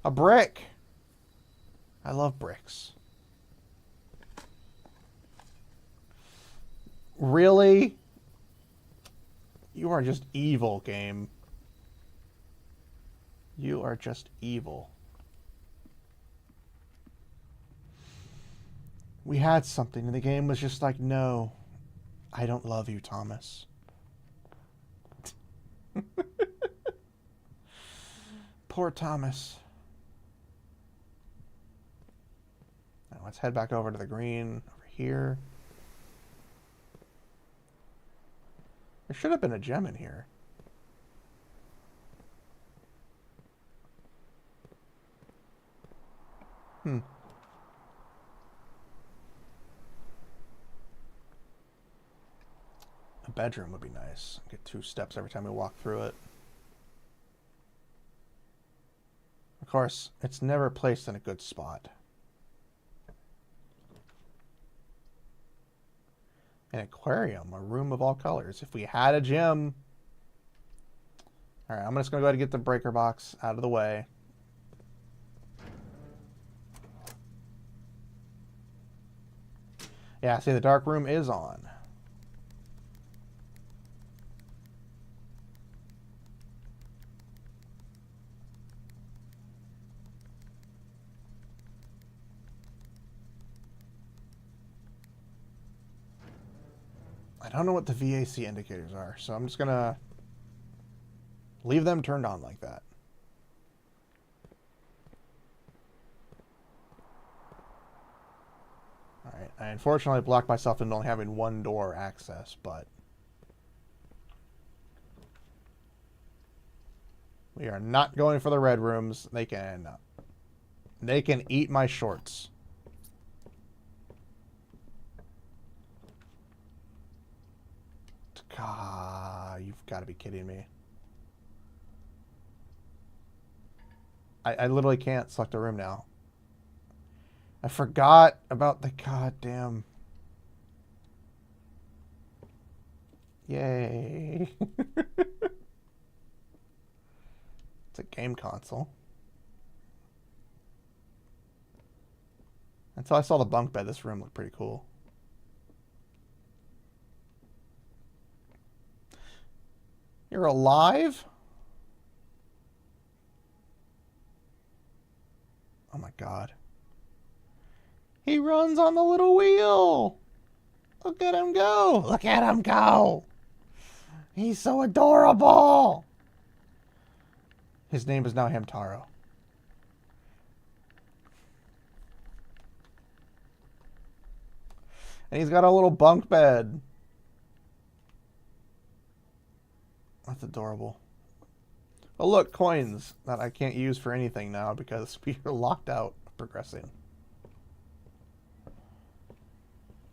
[SPEAKER 1] A brick. I love bricks. Really? You are just evil, game. You are just evil. We had something, and the game was just like, no, I don't love you, Thomas. Poor Thomas. Now let's head back over to the green over here. There should have been a gem in here. A bedroom would be nice. Get 2 steps every time we walk through it. Of course, it's never placed in a good spot. An aquarium, a room of all colors. If we had a gym. Alright, I'm just going to go ahead and get the breaker box out of the way. Yeah, see, the dark room is on. I don't know what the VAC indicators are, so I'm just going to leave them turned on like that. Alright, I unfortunately blocked myself into only having one door access, but we are not going for the red rooms. They can eat my shorts. God, you've got to be kidding me. I literally can't select a room now. I forgot about the goddamn... Yay. It's a game console. Until I saw the bunk bed, this room looked pretty cool. You're alive? Oh my god. He runs on the little wheel. Look at him go. Look at him go. He's so adorable. His name is now Hamtaro. And he's got a little bunk bed. That's adorable. Oh look, coins that I can't use for anything now because we are locked out of progressing.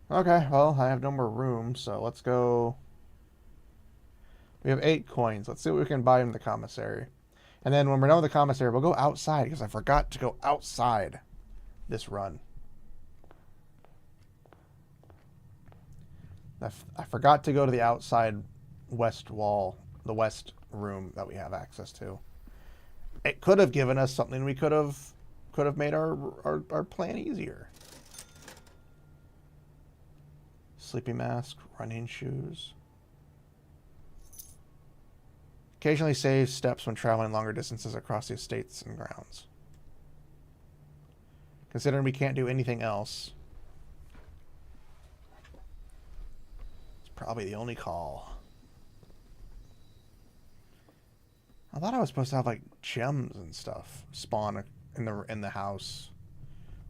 [SPEAKER 1] Okay, well, I have no more room, so let's go. We have 8 coins. Let's see what we can buy in the commissary. And then when we're done with the commissary, we'll go outside because I forgot to go outside this run. I forgot to go to the outside west wall, the west room that we have access to. It could have given us something we could have made our plan easier. Sleeping mask, running shoes. Occasionally save steps when traveling longer distances across the estates and grounds. Considering we can't do anything else, it's probably the only call. I thought I was supposed to have like gems and stuff spawn in the house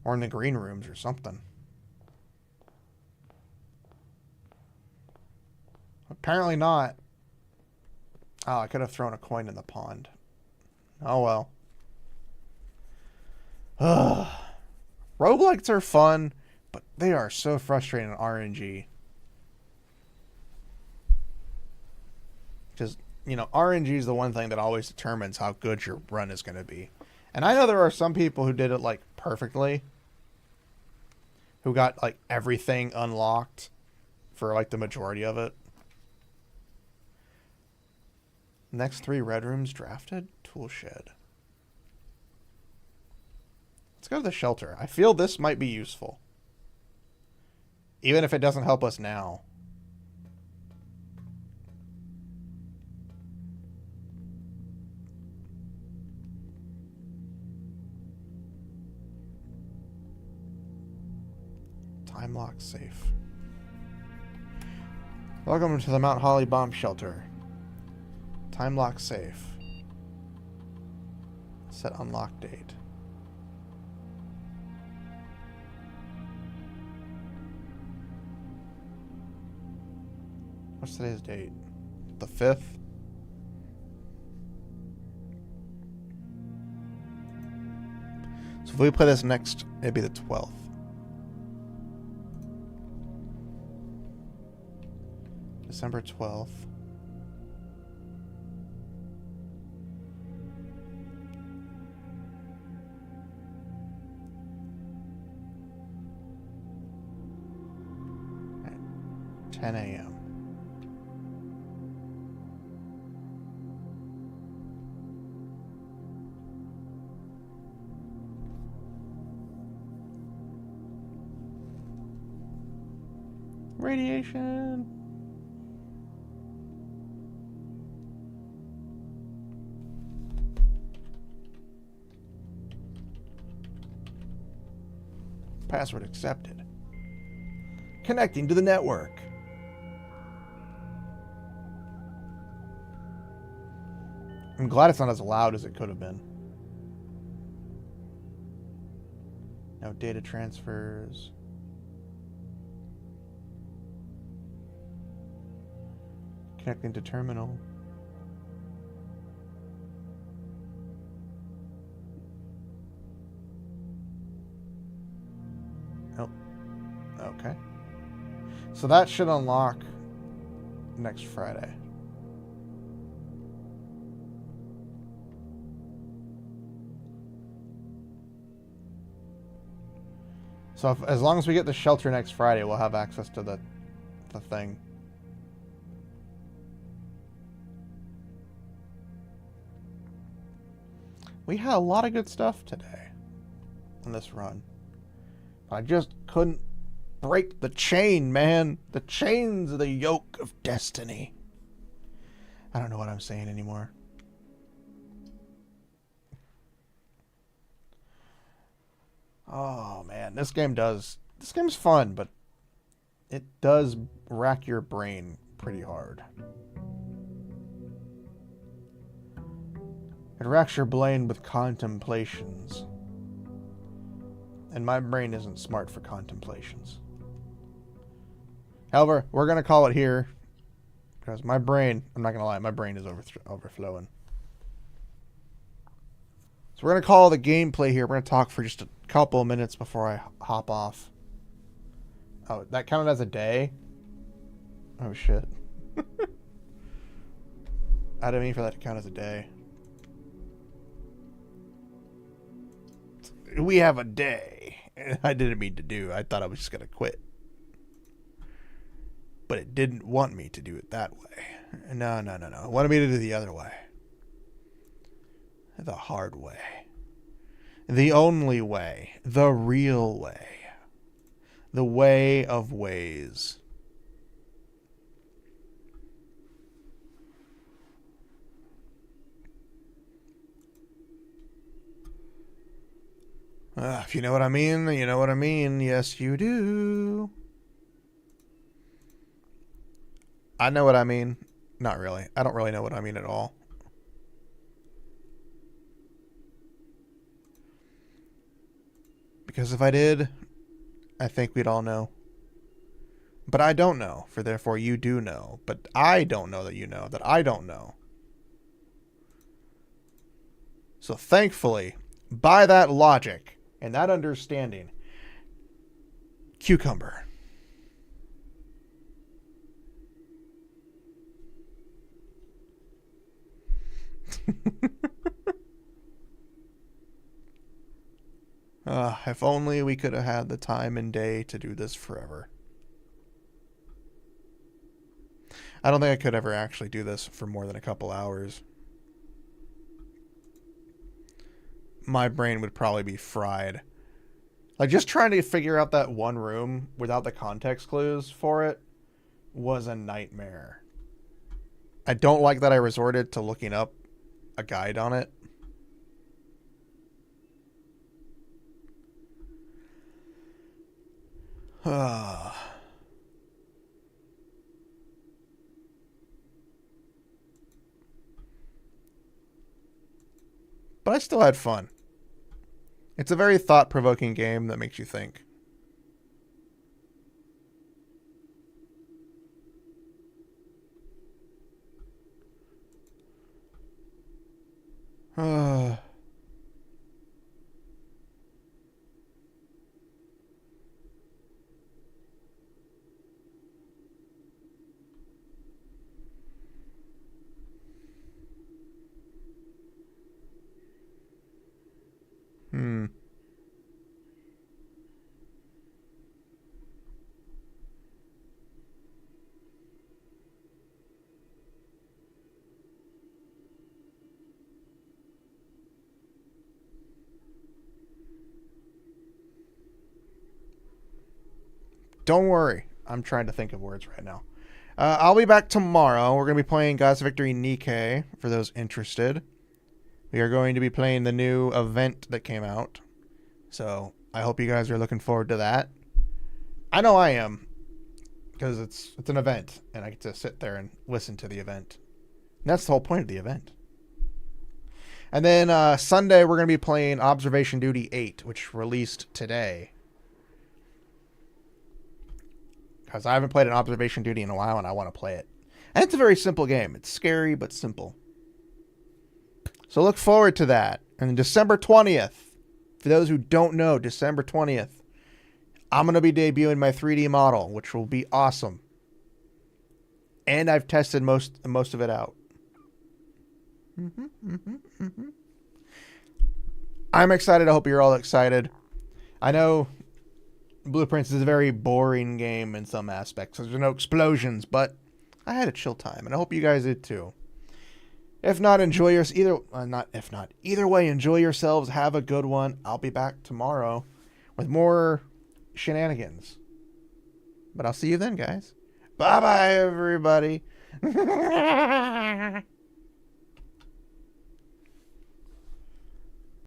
[SPEAKER 1] or in the green rooms or something. Apparently not. Oh, I could have thrown a coin in the pond. Oh well. Ugh. Roguelikes are fun, but they are so frustrating in RNG. Because, you know, RNG is the one thing that always determines how good your run is going to be. And I know there are some people who did it, like, perfectly. Who got, like, everything unlocked for, like, the majority of it. Next 3 red rooms drafted? Tool shed. Let's go to the shelter. I feel this might be useful. Even if it doesn't help us now. Time lock safe. Welcome to the Mount Holly bomb shelter. Time lock safe. Set unlock date. What's today's date? The 5th? So if we play this next, it'd be the 12th. December 12th. 10 a.m. Radiation. Password accepted. Connecting to the network. I'm glad it's not as loud as it could have been. No data transfers. Connecting to terminal. Oh. Okay. So that should unlock next Friday. So as long as we get the shelter next Friday, we'll have access to the thing. We had a lot of good stuff today on this run. I just couldn't break the chain, man. The chains of the yoke of destiny. I don't know what I'm saying anymore. Oh, man. This game's fun, but it does rack your brain pretty hard. It racks your brain with contemplations. And my brain isn't smart for contemplations. However, we're going to call it here. Because my brain, I'm not going to lie, my brain is overflowing. So we're going to call the gameplay here. We're going to talk for just a couple of minutes before I hop off. Oh, that counted as a day? Oh, shit. I didn't mean for that to count as a day. We have a day. I didn't mean to do. I thought I was just going to quit. But it didn't want me to do it that way. No. It wanted me to do the other way. The hard way. The only way. The real way. The way of ways. If you know what I mean, you know what I mean. Yes, you do. I know what I mean. Not really. I don't really know what I mean at all. Because if I did, I think we'd all know. But I don't know, for therefore you do know. But I don't know that you know, that I don't know. So thankfully, by that logic and that understanding, cucumber. If only we could have had the time and day to do this forever. I don't think I could ever actually do this for more than a couple hours. My brain would probably be fried. Like, just trying to figure out that one room without the context clues for it was a nightmare. I don't like that I resorted to looking up a guide on it. But I still had fun. It's a very thought-provoking game that makes you think. Don't worry. I'm trying to think of words right now. I'll be back tomorrow. We're going to be playing God's Victory Nikkei, for those interested. We are going to be playing the new event that came out. So, I hope you guys are looking forward to that. I know I am. Because it's an event, and I get to sit there and listen to the event. And that's the whole point of the event. And then Sunday, we're going to be playing Observation Duty 8, which released today. Because I haven't played an Observation Duty in a while, and I want to play it. And it's a very simple game. It's scary, but simple. So look forward to that. And then December 20th, for those who don't know, December 20th, I'm going to be debuting my 3D model, which will be awesome. And I've tested most of it out. I'm excited. I hope you're all excited. I know Blueprints is a very boring game in some aspects. There's no explosions, but I had a chill time, and I hope you guys did too. If not, enjoy either way, enjoy yourselves. Have a good one. I'll be back tomorrow with more shenanigans. But I'll see you then, guys. Bye-bye, everybody.